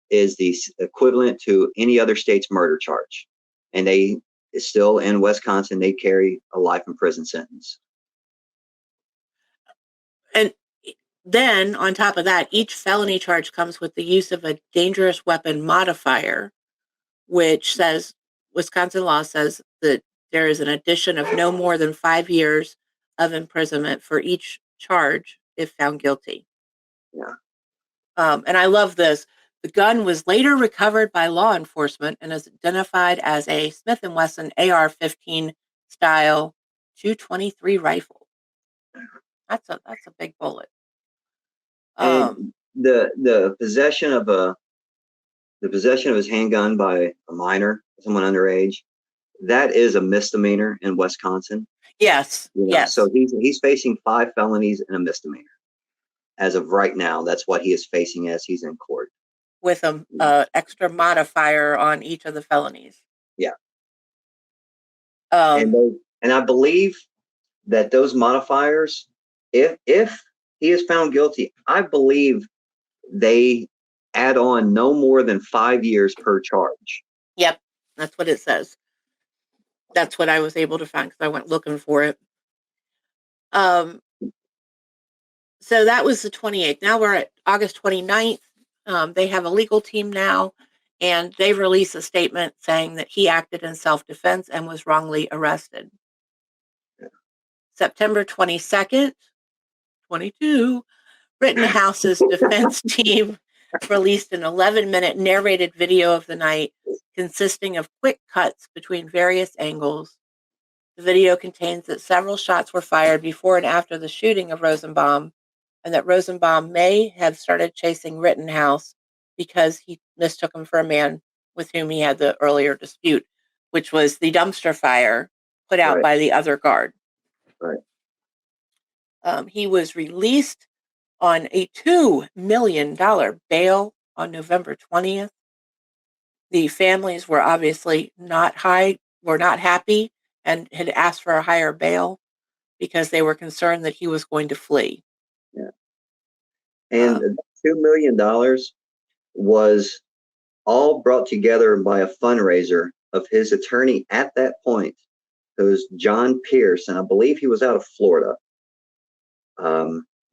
the equivalent to any other state's murder charge. And they still in Wisconsin, they carry a life in prison sentence. And then on top of that, each felony charge comes with the use of a dangerous weapon modifier, which says Wisconsin law says that there is an addition of no more than 5 years of imprisonment for each charge if found guilty. Yeah. And I love this. The gun was later recovered by law enforcement and is identified as a Smith & Wesson AR-15 style .223 rifle. That's a big bullet. And the possession of his handgun by a minor, someone underage, that is a misdemeanor in Wisconsin. Yes. Yes. So he's facing 5 felonies and a misdemeanor. As of right now, that's what he is facing as he's in court. With an extra modifier on each of the felonies. Yeah. And I believe that those modifiers, if he is found guilty, I believe they add on no more than 5 years per charge. Yep, that's what it says. That's what I was able to find because I went looking for it. So that was the 28th. Now we're at August 29th. They have a legal team now, and they released a statement saying that he acted in self-defense and was wrongly arrested. Yeah. September 22nd, 22, Rittenhouse's defense team released an 11-minute narrated video of the night consisting of quick cuts between various angles. The video contains that several shots were fired before and after the shooting of Rosenbaum, and that Rosenbaum may have started chasing Rittenhouse because he mistook him for a man with whom he had the earlier dispute, which was the dumpster fire put out by the other guard. Right. He was released on a $2 million bail on November 20th. The families were obviously not happy and had asked for a higher bail because they were concerned that he was going to flee. Yeah. And $2 million was all brought together by a fundraiser of his attorney at that point, who was John Pierce, and I believe he was out of Florida.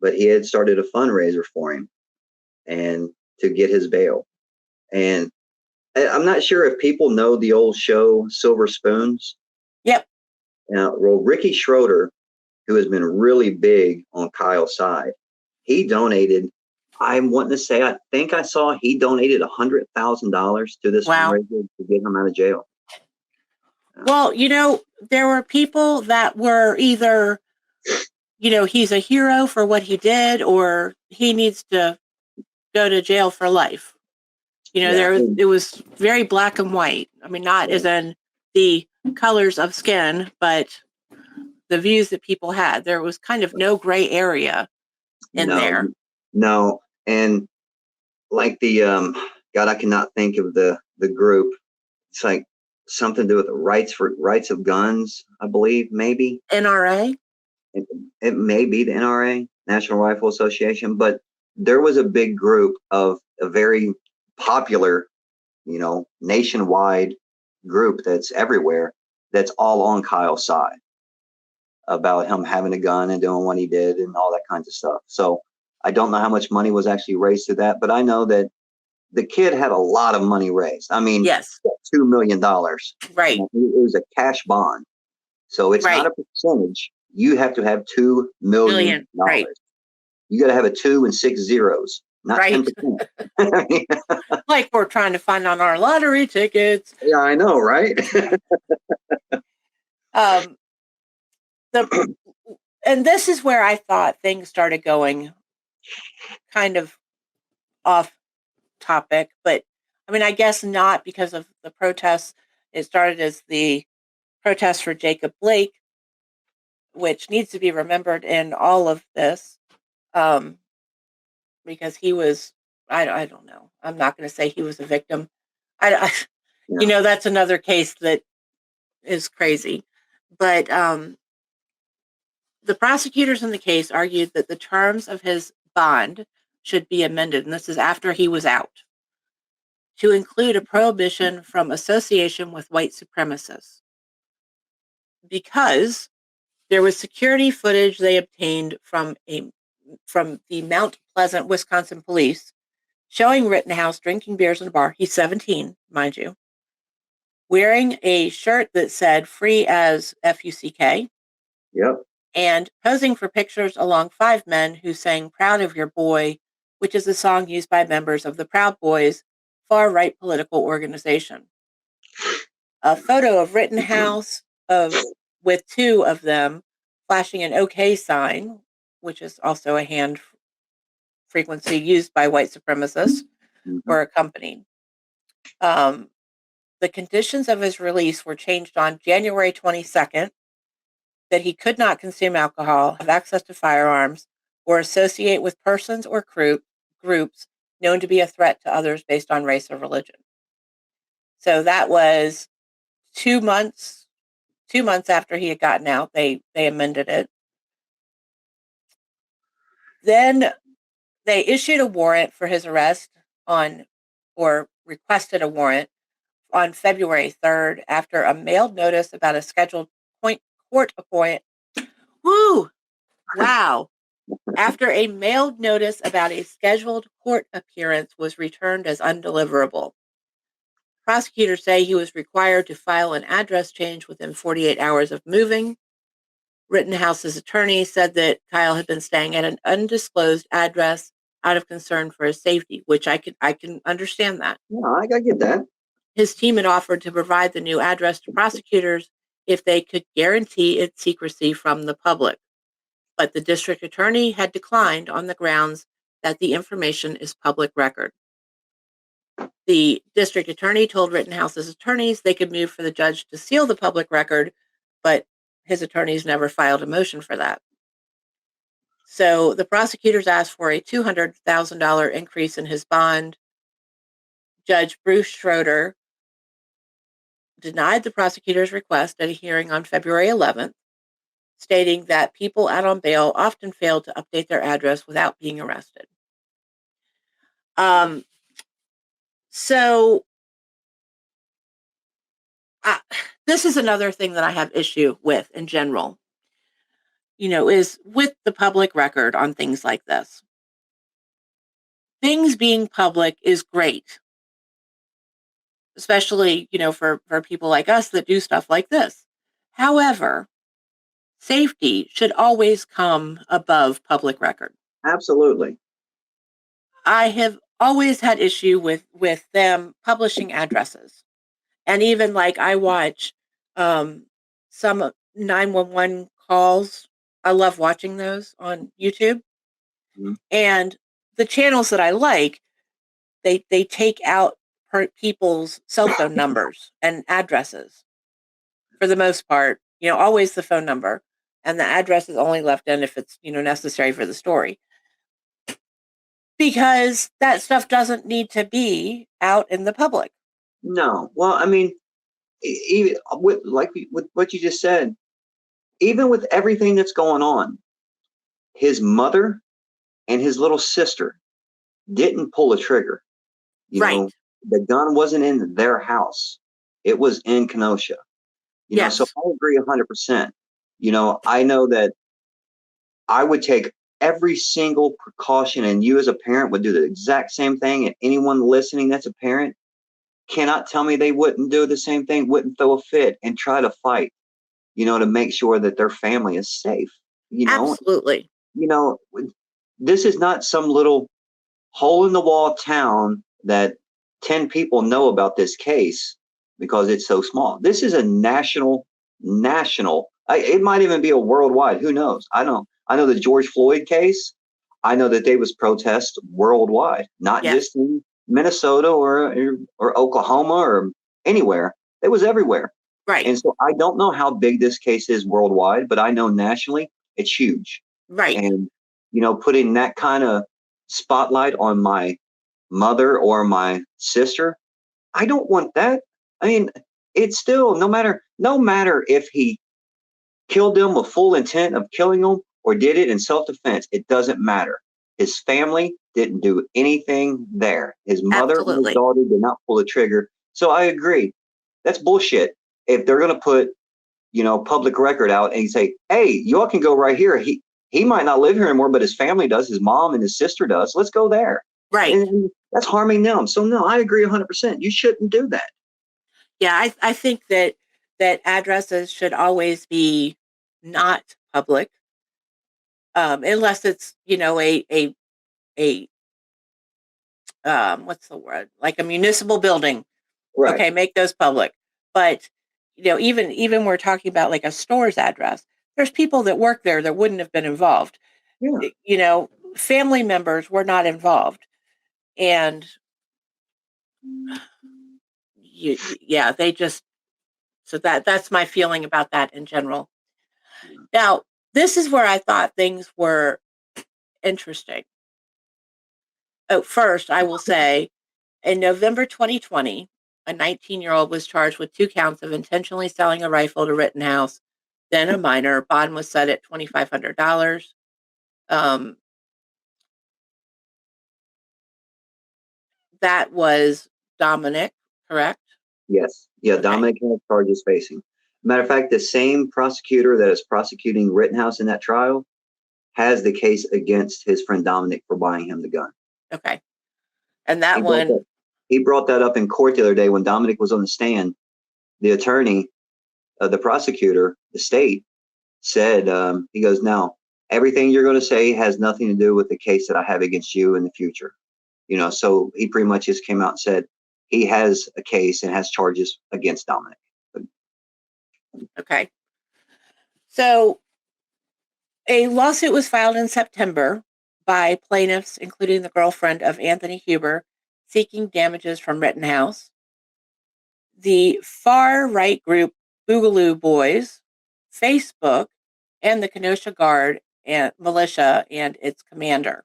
But he had started a fundraiser for him and to get his bail. And I'm not sure if people know the old show Silver Spoons. Yep. Now, well, Ricky Schroeder, who has been really big on Kyle's side, he donated, I'm wanting to say, I think I saw he donated $100,000 to this fundraiser to get him out of jail. Well, there were people that were either, he's a hero for what he did, or he needs to go to jail for life. It was very black and white. I mean, not as in the colors of skin, but the views that people had. There was kind of no gray area in there. No. And like the, God, I cannot think of the group. It's like something to do with the rights of guns, I believe, maybe. NRA? It may be the NRA, National Rifle Association, but there was a big group of a very popular, nationwide group that's everywhere, that's all on Kyle's side about him having a gun and doing what he did and all that kinds of stuff. So I don't know how much money was actually raised to that, but I know that the kid had a lot of money raised. I mean, yes, $2 million. Right. It was a cash bond. So it's not a percentage. You have to have $2 million. Right. You got to have a 2 and 6 zeros, not 10%. Like we're trying to find on our lottery tickets. Yeah, I know, right? And this is where I thought things started going kind of off topic, but I mean, I guess not because of the protests. It started as the protest for Jacob Blake, which needs to be remembered in all of this, because he was, I don't know. I'm not going to say he was a victim. That's another case that is crazy. But the prosecutors in the case argued that the terms of his bond should be amended, and this is after he was out, to include a prohibition from association with white supremacists, because there was security footage they obtained from the Mount Pleasant, Wisconsin police showing Rittenhouse drinking beers in a bar. He's 17, mind you, wearing a shirt that said "Free as FUCK." Yep. And posing for pictures along 5 men who sang "Proud of Your Boy," which is a song used by members of the Proud Boys, far-right political organization. A photo of Rittenhouse with 2 of them flashing an OK sign, which is also a hand frequency used by white supremacists, were accompanied. The conditions of his release were changed on January 22nd, that he could not consume alcohol, have access to firearms, or associate with persons or groups known to be a threat to others based on race or religion. So that was 2 months. 2 months after he had gotten out, they amended it. Then they issued a warrant for his arrest or requested a warrant on February 3rd after a mailed notice about a scheduled court appointment. Woo! Wow. After a mailed notice about a scheduled court appearance was returned as undeliverable. Prosecutors say he was required to file an address change within 48 hours of moving. Rittenhouse's attorney said that Kyle had been staying at an undisclosed address out of concern for his safety, which I can understand that. Yeah, I get that. His team had offered to provide the new address to prosecutors if they could guarantee its secrecy from the public, but the district attorney had declined on the grounds that the information is public record. The district attorney told Rittenhouse's attorneys they could move for the judge to seal the public record, but his attorneys never filed a motion for that. So the prosecutors asked for a $200,000 increase in his bond. Judge Bruce Schroeder denied the prosecutor's request at a hearing on February 11th, stating that people out on bail often fail to update their address without being arrested. So this is another thing that I have issue with in general, is with the public record on things like this. Things being public is great, especially, for people like us that do stuff like this. However, safety should always come above public record. Absolutely. I have always had issue with them publishing addresses. And even like I watch some 911 calls. I love watching those on YouTube. Mhm. And the channels that I like, they take out people's cell phone numbers and addresses for the most part. Always the phone number, and the address is only left in if it's necessary for the story, because that stuff doesn't need to be out in the public. No, well, I mean, even with what you just said, even with everything that's going on, his mother and his little sister didn't pull a trigger. Right. The gun wasn't in their house; it was in Kenosha. So Yes. I agree 100%. I know that I would take every single precaution, and you as a parent would do the exact same thing. And anyone listening that's a parent cannot tell me they wouldn't do the same thing, wouldn't throw a fit and try to fight, to make sure that their family is safe. You know, Absolutely. you know, this is not some little hole in the wall town that 10 people know about this case because it's so small. This is a national, it might even be a worldwide, who knows? I know the George Floyd case. I know that there was protests worldwide, not Yes. just in Minnesota or Oklahoma or anywhere. It was everywhere. Right. And so I don't know how big this case is worldwide, but I know nationally it's huge. Right. And, putting that kind of spotlight on my mother or my sister, I don't want that. I mean, it's still no matter if he killed them with full intent of killing them or did it in self-defense, it doesn't matter. His family didn't do anything there. His mother and his Absolutely. daughter did not pull a trigger. So I agree. That's bullshit. If they're going to put, public record out and say, hey, y'all can go right here. He might not live here anymore, but his family does. His mom and his sister does. Let's go there. Right. And that's harming them. So no, I agree 100%. You shouldn't do that. Yeah, I think that addresses should always be not public, unless it's a what's the word, like a municipal building. Right. Okay, make those public. But even we're talking about like a store's address. There's people that work there that wouldn't have been involved. Yeah. Family members were not involved, and yeah, they just. So that's my feeling about that in general. Now, this is where I thought things were interesting. Oh, first, I will say, in November 2020, a 19-year-old was charged with 2 counts of intentionally selling a rifle to Rittenhouse, then a minor. Bond was set at $2,500. That was Dominic, correct? Yes. Yeah. Okay. Dominic has charges facing. Matter of fact, the same prosecutor that is prosecuting Rittenhouse in that trial has the case against his friend Dominic for buying him the gun. Okay. And that one. He brought that up in court the other day when Dominic was on the stand. The attorney, the prosecutor, the state said, he goes, now, everything you're going to say has nothing to do with the case that I have against you in the future. So he pretty much just came out and said he has a case and has charges against Dominic. Okay. So a lawsuit was filed in September by plaintiffs, including the girlfriend of Anthony Huber, seeking damages from Rittenhouse. The far-right group Boogaloo Boys, Facebook, and the Kenosha Guard and militia and its commander.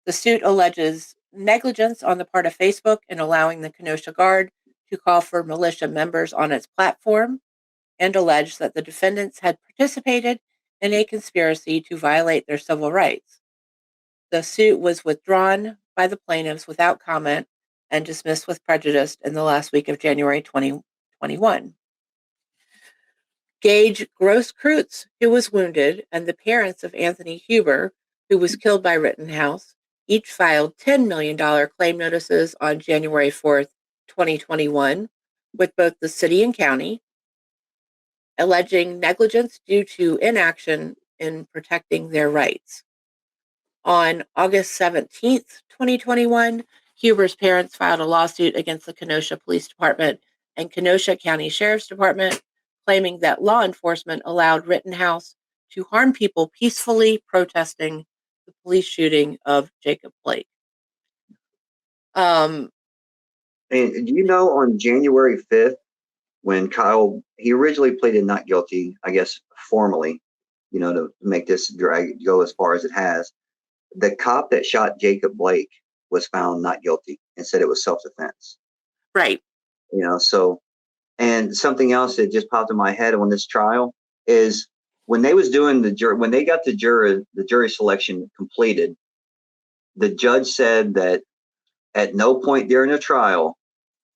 The suit alleges negligence on the part of Facebook in allowing the Kenosha Guard to call for militia members on its platform, and alleged that the defendants had participated in a conspiracy to violate their civil rights. The suit was withdrawn by the plaintiffs without comment and dismissed with prejudice in the last week of January 2021. Gaige Grosskreutz, who was wounded, and the parents of Anthony Huber, who was killed by Rittenhouse, each filed $10 million claim notices on January 4th, 2021, with both the city and county, alleging negligence due to inaction in protecting their rights. On August 17th, 2021, Huber's parents filed a lawsuit against the Kenosha Police Department and Kenosha County Sheriff's Department, claiming that law enforcement allowed Rittenhouse to harm people peacefully protesting the police shooting of Jacob Blake. And do you know, on January 5th, when Kyle, he originally pleaded not guilty, I guess formally, to make this drag go as far as it has, the cop that shot Jacob Blake was found not guilty and said it was self-defense. Right. So, and something else that just popped in my head on this trial is when they was doing when they got the jury selection completed, the judge said that at no point during the trial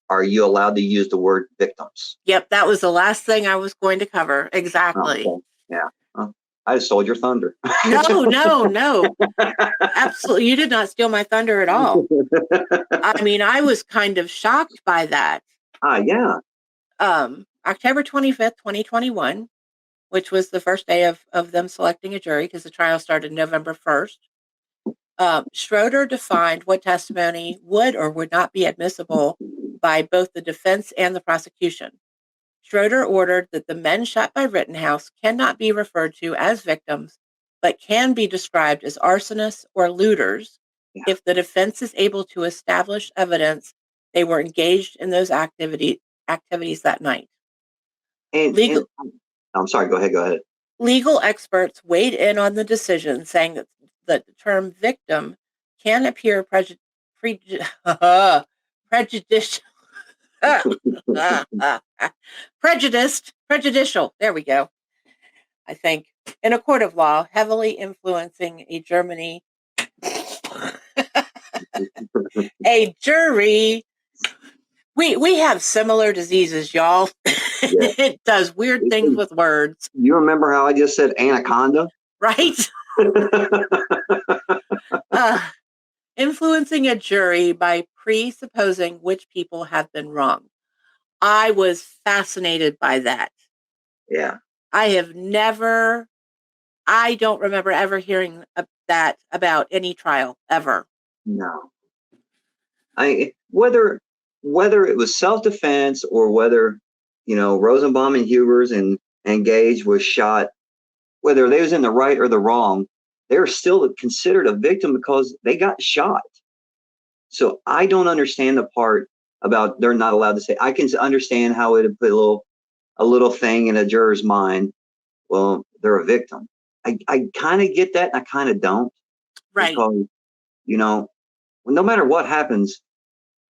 are you allowed to use the word victims. Yep, that was the last thing I was going to cover. Exactly. Oh, okay. Yeah. Well, I just stole your thunder. No. Absolutely. You did not steal my thunder at all. I mean, I was kind of shocked by that. Yeah. October 25th, 2021, which was the first day of them selecting a jury because the trial started November 1st. Schroeder defined what testimony would or would not be admissible by both the defense and the prosecution. Schroeder ordered that the men shot by Rittenhouse cannot be referred to as victims, but can be described as arsonists or looters if the defense is able to establish evidence they were engaged in those activities that night. And I'm sorry, go ahead. Legal experts weighed in on the decision, saying that the term victim can appear prejudicial. Prejudicial. There we go. I think in a court of law, heavily influencing a jury. We have similar diseases, y'all. Yeah. It does weird things with words. You remember how I just said anaconda? Right? Influencing a jury by presupposing which people have been wrong. I was fascinated by that. Yeah. I don't remember ever hearing that about any trial ever. No. Whether it was self-defense or whether, Rosenbaum and Hubers and Gaige was shot, whether they was in the right or the wrong, they were still considered a victim because they got shot. So I don't understand the part about they're not allowed to say. I can understand how it would put a little thing in a juror's mind. Well, they're a victim. I kind of get that, and I kind of don't. Right. Because, no matter what happens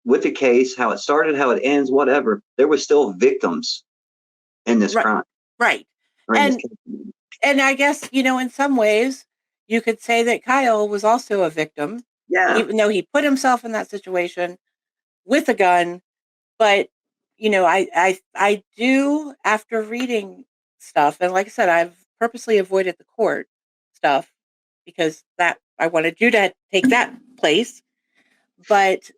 with the case, how it started, how it ends, whatever, there was still victims in this crime. Right. And I guess, in some ways, you could say that Kyle was also a victim. Yeah. Even though he put himself in that situation with a gun. But, I do, after reading stuff, and like I said, I've purposely avoided the court stuff because I wanted you to take that place. But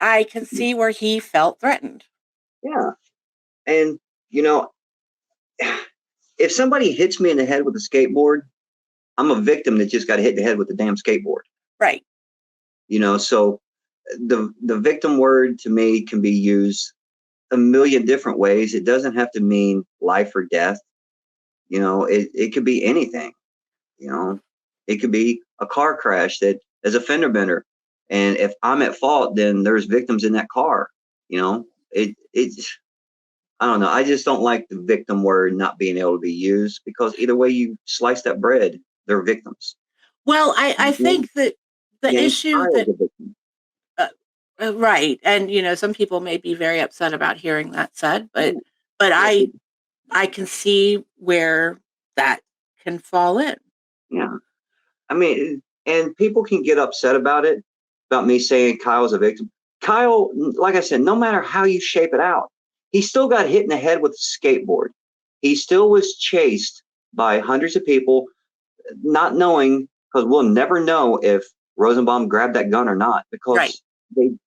I can see where he felt threatened. Yeah. And, if somebody hits me in the head with a skateboard, I'm a victim that just got hit in the head with the damn skateboard. Right. So the victim word to me can be used a million different ways. It doesn't have to mean life or death. It could be anything. It could be a car crash that is a fender bender. And if I'm at fault, then there's victims in that car. It's I don't know. I just don't like the victim word not being able to be used because either way you slice that bread, they're victims. Well, I think that the issue that right, and some people may be very upset about hearing that said, but I can see where that can fall in. Yeah, I mean, and people can get upset about me saying Kyle's a victim. Kyle, like I said, no matter how you shape it out, he still got hit in the head with a skateboard. He still was chased by hundreds of people, not knowing, because we'll never know if Rosenbaum grabbed that gun or not, because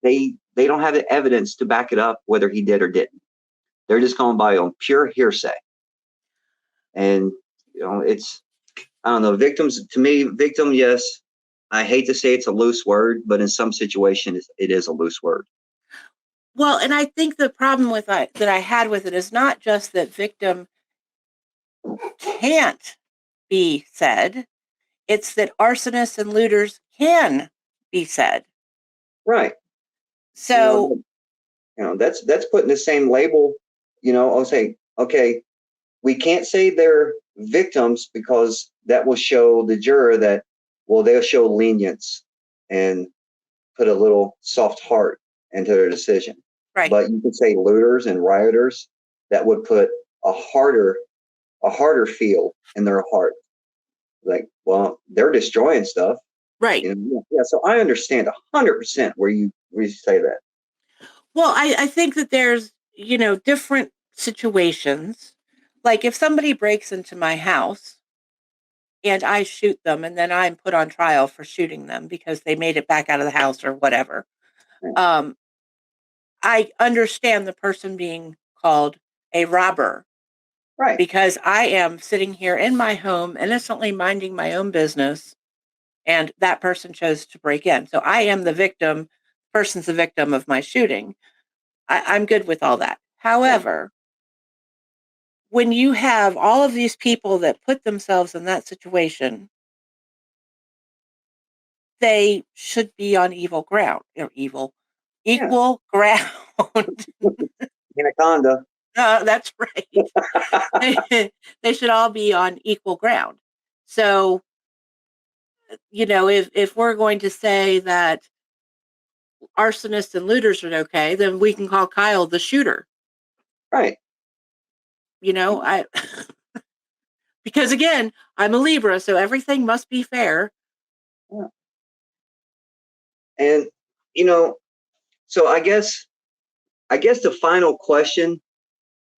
they don't have the evidence to back it up whether he did or didn't. They're just going by on pure hearsay. And it's, I don't know, victims, to me, victim, yes, I hate to say it's a loose word, but in some situations it is a loose word. Well, and I think the problem that I had with it is not just that victim can't be said. It's that arsonists and looters can be said. Right. So, That's putting the same label. I'll say, okay, we can't say they're victims because that will show the juror that, well, they'll show lenience and put a little soft heart into their decision. right. But you could say looters and rioters, that would put a harder feel in their heart. Like, well, they're destroying stuff. Right. Yeah. So I understand 100% where you say that. Well, I think that there's, different situations. Like if somebody breaks into my house and I shoot them and then I'm put on trial for shooting them because they made it back out of the house or whatever. I understand the person being called a robber. Right. Because I am sitting here in my home innocently minding my own business and that person chose to break in. So I am the victim, person's the victim of my shooting. I'm good with all that. However, when you have all of these people that put themselves in that situation, they should be on equal ground. Anaconda. That's right. They should all be on equal ground. So, if we're going to say that arsonists and looters are okay, then we can call Kyle the shooter. Right. I because again, I'm a Libra, so everything must be fair. Yeah. And so I guess the final question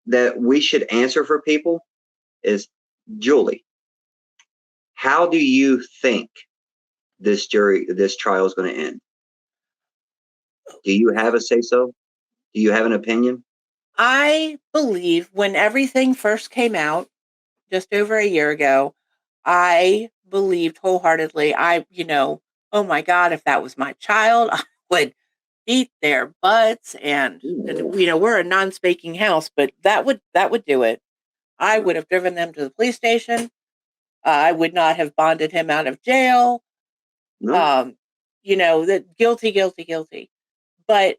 that we should answer for people is, Julie, how do you think this trial is going to end? Do you have a say so? Do you have an opinion? I believe when everything first came out just over a year ago, I believed wholeheartedly. Oh my God, if that was my child, I would beat their butts. And we're a non-spanking house, but that would do it. I would have driven them to the police station. I would not have bonded him out of jail. No. That guilty. But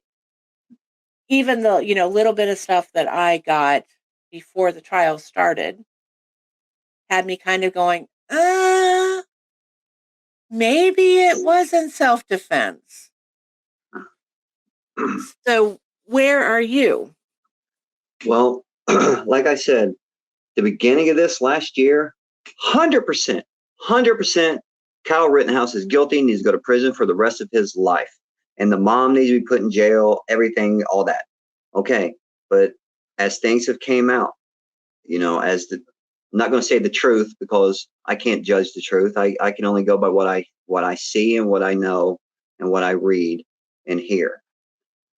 even the, little bit of stuff that I got before the trial started had me kind of going, maybe it wasn't self-defense. So where are you? Well, like I said, the beginning of this last year, 100%, Kyle Rittenhouse is guilty and needs to go to prison for the rest of his life. And the mom needs to be put in jail, everything, all that. Okay. But as things have came out, I'm not going to say the truth because I can't judge the truth. I can only go by what I see and what I know and what I read and hear.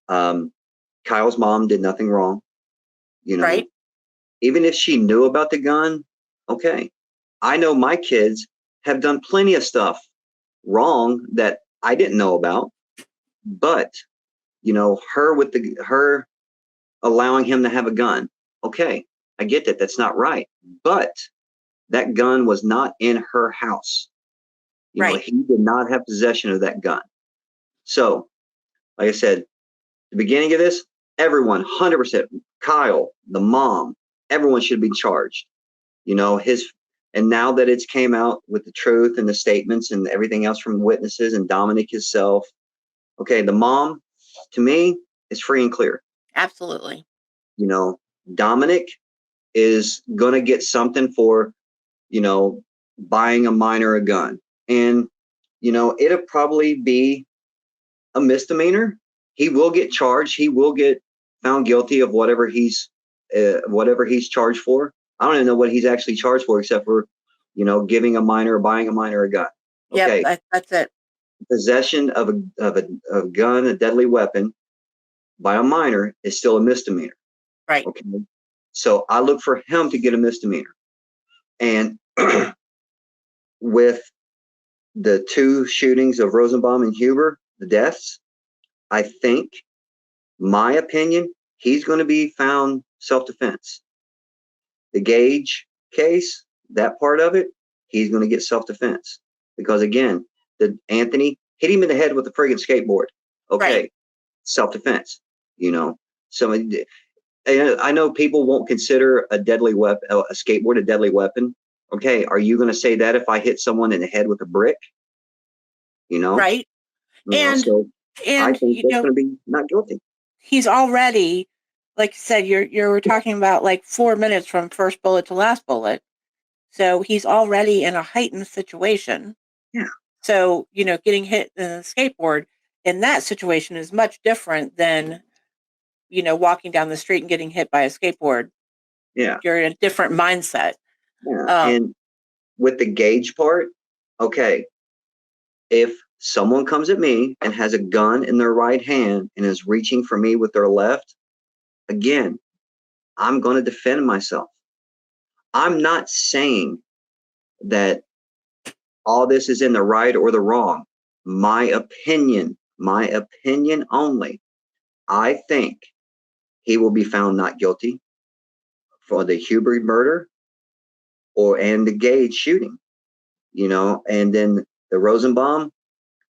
Kyle's mom did nothing wrong. Right. Even if she knew about the gun, okay. I know my kids have done plenty of stuff wrong that I didn't know about, but her allowing him to have a gun. Okay, I get that. That's not right. But that gun was not in her house. Right. He did not have possession of that gun. So, like I said, the beginning of this, everyone, 100%, Kyle, the mom, everyone should be charged. And now that it's came out with the truth and the statements and everything else from witnesses and Dominic himself, okay, the mom, to me, is free and clear. Absolutely. Dominic is going to get something for, buying a minor a gun. And, it'll probably be a misdemeanor. He will get charged. He will get found guilty of whatever he's charged for. I don't even know what he's actually charged for, except for, giving a minor or buying a minor a gun. Okay. Yep, that's it. Possession of a gun, a deadly weapon, by a minor is still a misdemeanor. Right. Okay. So I look for him to get a misdemeanor. And with the two shootings of Rosenbaum and Huber, the deaths, I think, my opinion, he's going to be found self-defense. The Gaige case, that part of it, he's going to get self-defense because again, Anthony hit him in the head with a friggin' skateboard. Okay, Right. self-defense. So I know people won't consider a deadly weapon, a skateboard, a deadly weapon. Okay, are you going to say that if I hit someone in the head with a brick? Right. And So I and think that's going to be not guilty. he's already, like you said, you're talking about like 4 minutes from first bullet to last bullet. So he's already in a heightened situation. Yeah. So, getting hit in a skateboard in that situation is much different than, walking down the street and getting hit by a skateboard. Yeah. You're in a different mindset. Yeah. And with the Gaige part, okay, if someone comes at me and has a gun in their right hand and is reaching for me with their left, again, I'm going to defend myself. I'm not saying that all this is in the right or the wrong. My opinion only. I think he will be found not guilty for the Huber murder and the Gaige shooting, and then the Rosenbaum.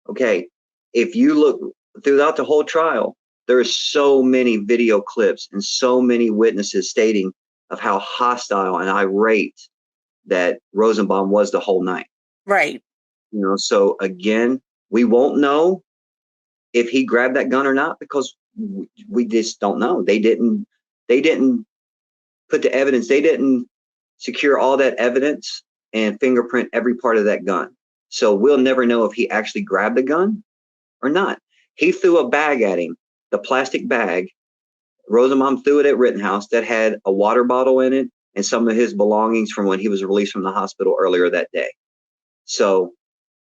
Okay, if you look throughout the whole trial, there are so many video clips and so many witnesses stating of how hostile and irate that Rosenbaum was the whole night. Right. So again, we won't know if he grabbed that gun or not because we just don't know. They didn't put the evidence. They didn't secure all that evidence and fingerprint every part of that gun. So we'll never know if he actually grabbed the gun or not. He threw a bag at him, the plastic bag. Rosenbaum threw it at Rittenhouse that had a water bottle in it and some of his belongings from when he was released from the hospital earlier that day. So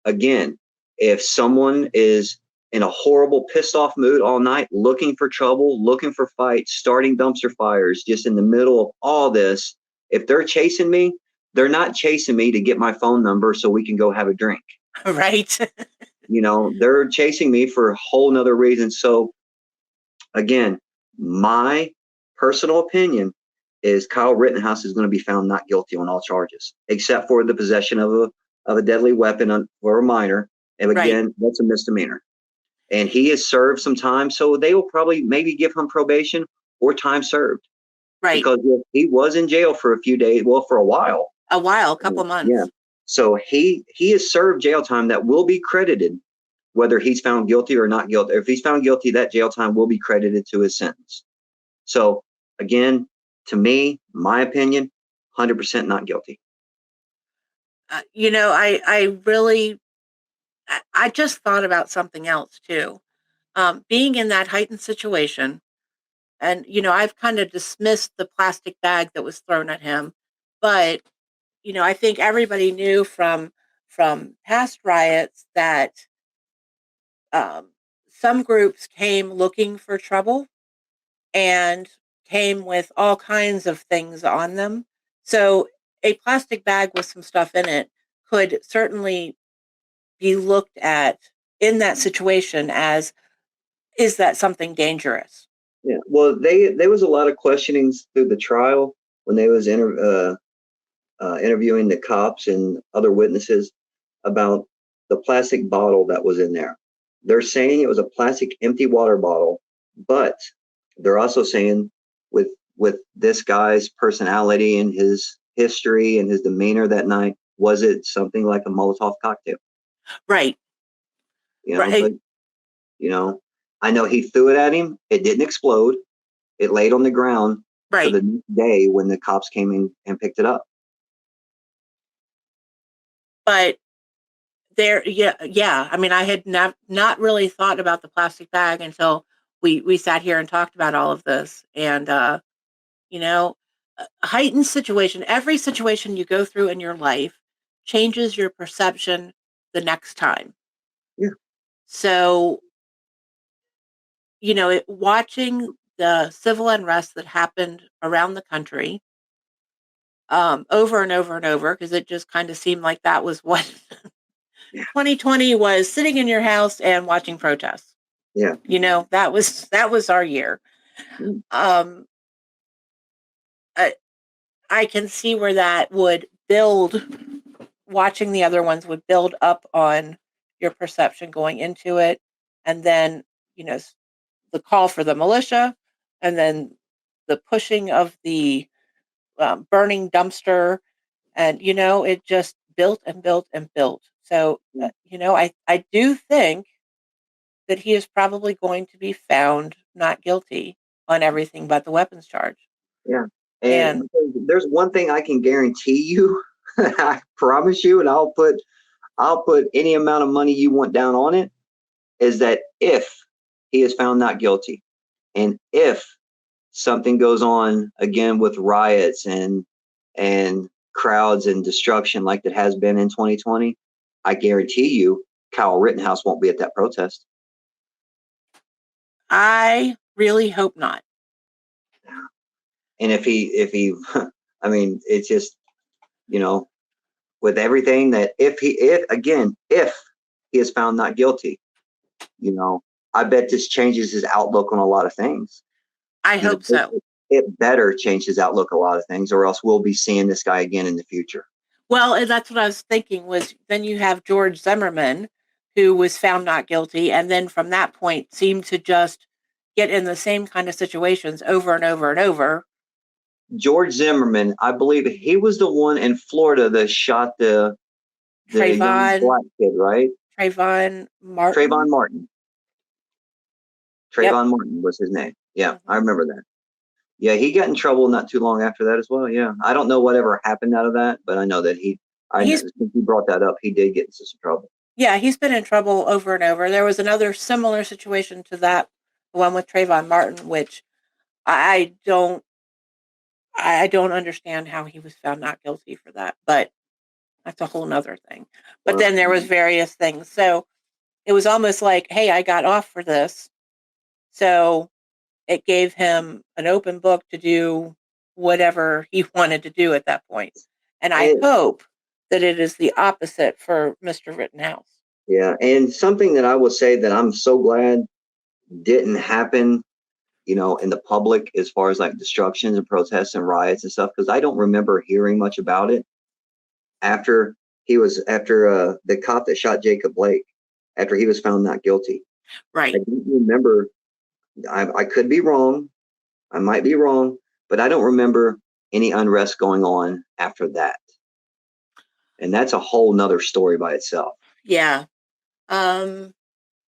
again, if someone is in a horrible, pissed off mood all night, looking for trouble, looking for fights, starting dumpster fires, just in the middle of all this, if they're chasing me, they're not chasing me to get my phone number so we can go have a drink. Right. They're chasing me for a whole nother reason. So again, my personal opinion is Kyle Rittenhouse is going to be found not guilty on all charges, except for the possession of a deadly weapon for a minor. And again, that's a misdemeanor. And he has served some time, so they will probably maybe give him probation or time served. Right. Because he was in jail for a few days, for a while. A couple of months. Yeah. So he has served jail time that will be credited, whether he's found guilty or not guilty. If he's found guilty, that jail time will be credited to his sentence. So again, to me, my opinion, 100% not guilty. I just thought about something else too. Being in that heightened situation, and I've kind of dismissed the plastic bag that was thrown at him, but I think everybody knew from past riots that some groups came looking for trouble and came with all kinds of things on them. So a plastic bag with some stuff in it could certainly be looked at in that situation as, is that something dangerous? Yeah. Well, there was a lot of questionings through the trial when they was interviewing the cops and other witnesses about the plastic bottle that was in there. They're saying it was a plastic empty water bottle, but they're also saying with this guy's personality and his history and his demeanor that night, was it something like a Molotov cocktail? Right. But, I know he threw it at him. It didn't explode. It laid on the ground for the next day when the cops came in and picked it up. But I mean, I had not really thought about the plastic bag until we sat here and talked about all of this. And, a heightened situation, every situation you go through in your life changes your perception the next time. Yeah. So, watching the civil unrest that happened around the country, over and over and over, because it just kind of seemed like that was what 2020 was, sitting in your house and watching protests. Yeah. That was our year. I can see where that would build, watching the other ones would build up on your perception going into it. And then, the call for the militia, and then the pushing of the burning dumpster. And, it just built and built and built. So, I do think that he is probably going to be found not guilty on everything but the weapons charge. Yeah. And And there's one thing I can guarantee you, I promise you, and I'll put any amount of money you want down on it, is that if he is found not guilty, and if something goes on again with riots and crowds and destruction like it has been in 2020, I guarantee you Kyle Rittenhouse won't be at that protest. I really hope not. And if he I mean, it's just, with everything that if he is found not guilty, I bet this changes his outlook on a lot of things. I hope so. It better change his outlook a lot of things, or else we'll be seeing this guy again in the future. Well, and that's what I was thinking, was then you have George Zimmerman, who was found not guilty, and then from that point seemed to just get in the same kind of situations over and over and over. George Zimmerman, I believe he was the one in Florida that shot the young black kid, right? Trayvon Martin. Trayvon Martin. Trayvon Martin was his name. Yeah, I remember that. Yeah, he got in trouble not too long after that as well. Yeah, I don't know whatever happened out of that, but I know that since he brought that up, he did get into some trouble. Yeah, he's been in trouble over and over. There was another similar situation to that, the one with Trayvon Martin, which I don't understand how he was found not guilty for that, but that's a whole nother thing. But then there was various things. So it was almost like, hey, I got off for this. So it gave him an open book to do whatever he wanted to do at that point. And I hope that it is the opposite for Mr. Rittenhouse. Yeah, and something that I will say that I'm so glad didn't happen, in the public, as far as like destructions and protests and riots and stuff, because I don't remember hearing much about it after the cop that shot Jacob Blake, after he was found not guilty. Right. I don't remember. I could be wrong. I might be wrong, but I don't remember any unrest going on after that. And that's a whole nother story by itself. Yeah. I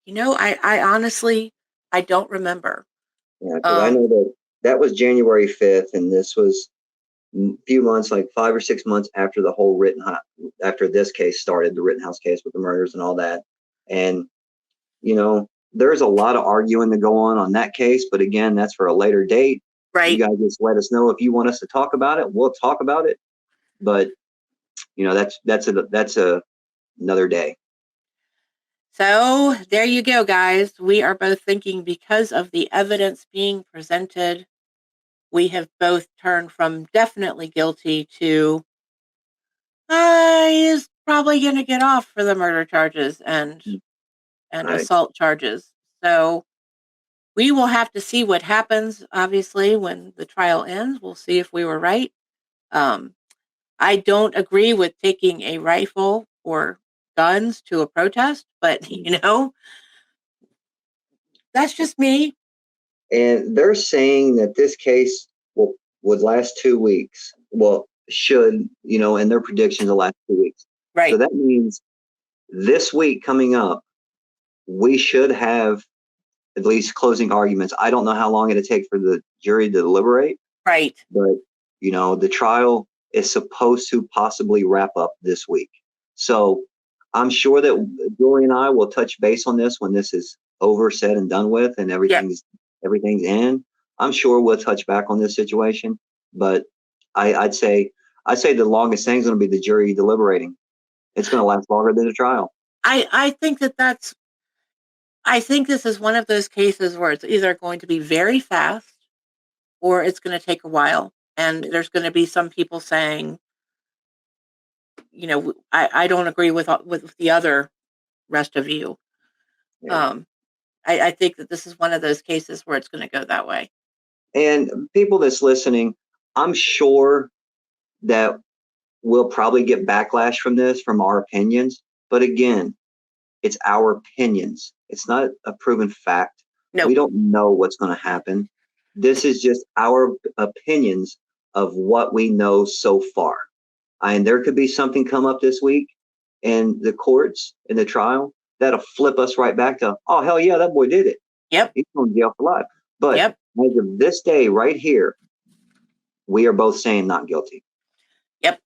honestly, I don't remember. Yeah, because I know that was January 5th, and this was a few months, like 5 or 6 months after the whole after this case started, the Rittenhouse case with the murders and all that. And, there's a lot of arguing to go on that case, but again, that's for a later date. Right. You guys just let us know if you want us to talk about it. We'll talk about it. But, that's another day. So there you go, guys. We are both thinking, because of the evidence being presented, we have both turned from definitely guilty to he's probably going to get off for the murder charges and Right. assault charges. So we will have to see what happens, obviously, when the trial ends. We'll see if we were right. I don't agree with taking a rifle or guns to a protest, but, that's just me. And they're saying that this case would last 2 weeks. Well, should, in their predictions, the last 2 weeks. Right. So that means this week coming up, we should have at least closing arguments. I don't know how long it'll take for the jury to deliberate. Right. But, the trial is supposed to possibly wrap up this week. So I'm sure that Julie and I will touch base on this when this is over, said and done with, and everything's in. I'm sure we'll touch back on this situation, but I'd say the longest thing is going to be the jury deliberating. It's going to last longer than the trial. I think I think this is one of those cases where it's either going to be very fast or it's going to take a while. And there's going to be some people saying, I don't agree with the other rest of you. Yeah. I think that this is one of those cases where it's going to go that way. And people that's listening, I'm sure that we'll probably get backlash from this, from our opinions. But again, it's our opinions. It's not a proven fact. No. We don't know what's going to happen. This is just our opinions of what we know so far. And there could be something come up this week in the courts, in the trial, that'll flip us right back to, oh, hell yeah, that boy did it. Yep. He's going to jail for life. But yep. as of this day right here, we are both saying not guilty. Yep.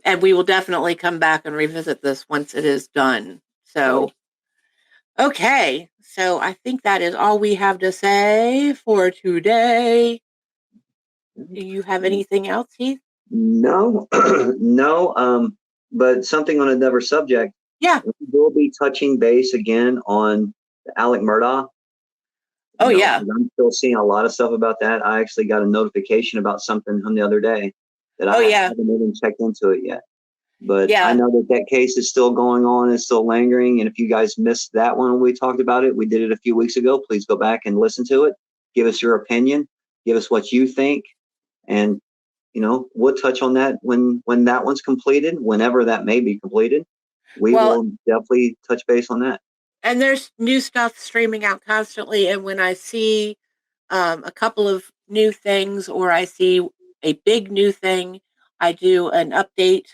And we will definitely come back and revisit this once it is done. So, okay. So I think that is all we have to say for today. Do you have anything else, Heath? No, no. But something on another subject. Yeah. We'll be touching base again on Alec Murdaugh. Oh, yeah. I'm still seeing a lot of stuff about that. I actually got a notification about something from the other day that I haven't even checked into it yet. But I know that case is still going on, is still lingering. And if you guys missed that one when we talked about it, we did it a few weeks ago. Please go back and listen to it. Give us your opinion. Give us what you think. And, we'll touch on that when that one's completed, whenever that may be completed. We will definitely touch base on that. And there's new stuff streaming out constantly. And when I see a couple of new things, or I see a big new thing, I do an update.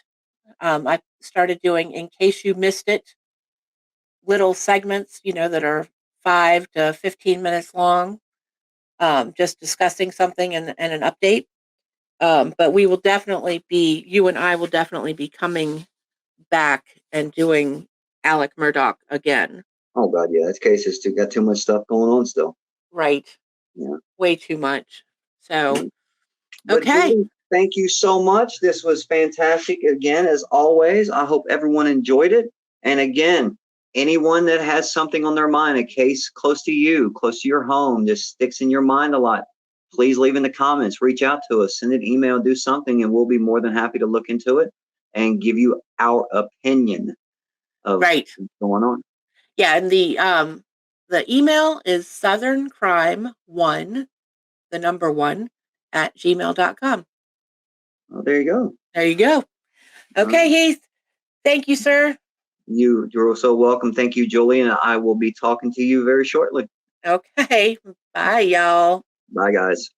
I started doing, in case you missed it, little segments, that are 5 to 15 minutes long, just discussing something and an update. But we will definitely you and I will definitely be coming back and doing Alec Murdaugh again. Oh God, yeah, that case has got too much stuff going on still. Right. Yeah. Way too much. So, but okay. Julie, thank you so much. This was fantastic. Again, as always, I hope everyone enjoyed it. And again, anyone that has something on their mind, a case close to you, close to your home, just sticks in your mind a lot, please leave in the comments, reach out to us, send an email, do something, and we'll be more than happy to look into it and give you our opinion of what's going on. Yeah, and the email is southerncrime1, the number 1, @gmail.com. Oh, there you go. There you go. Okay, Heath. Thank you, sir. You're so welcome. Thank you, Julie, and I will be talking to you very shortly. Okay. Bye, y'all. Bye, guys.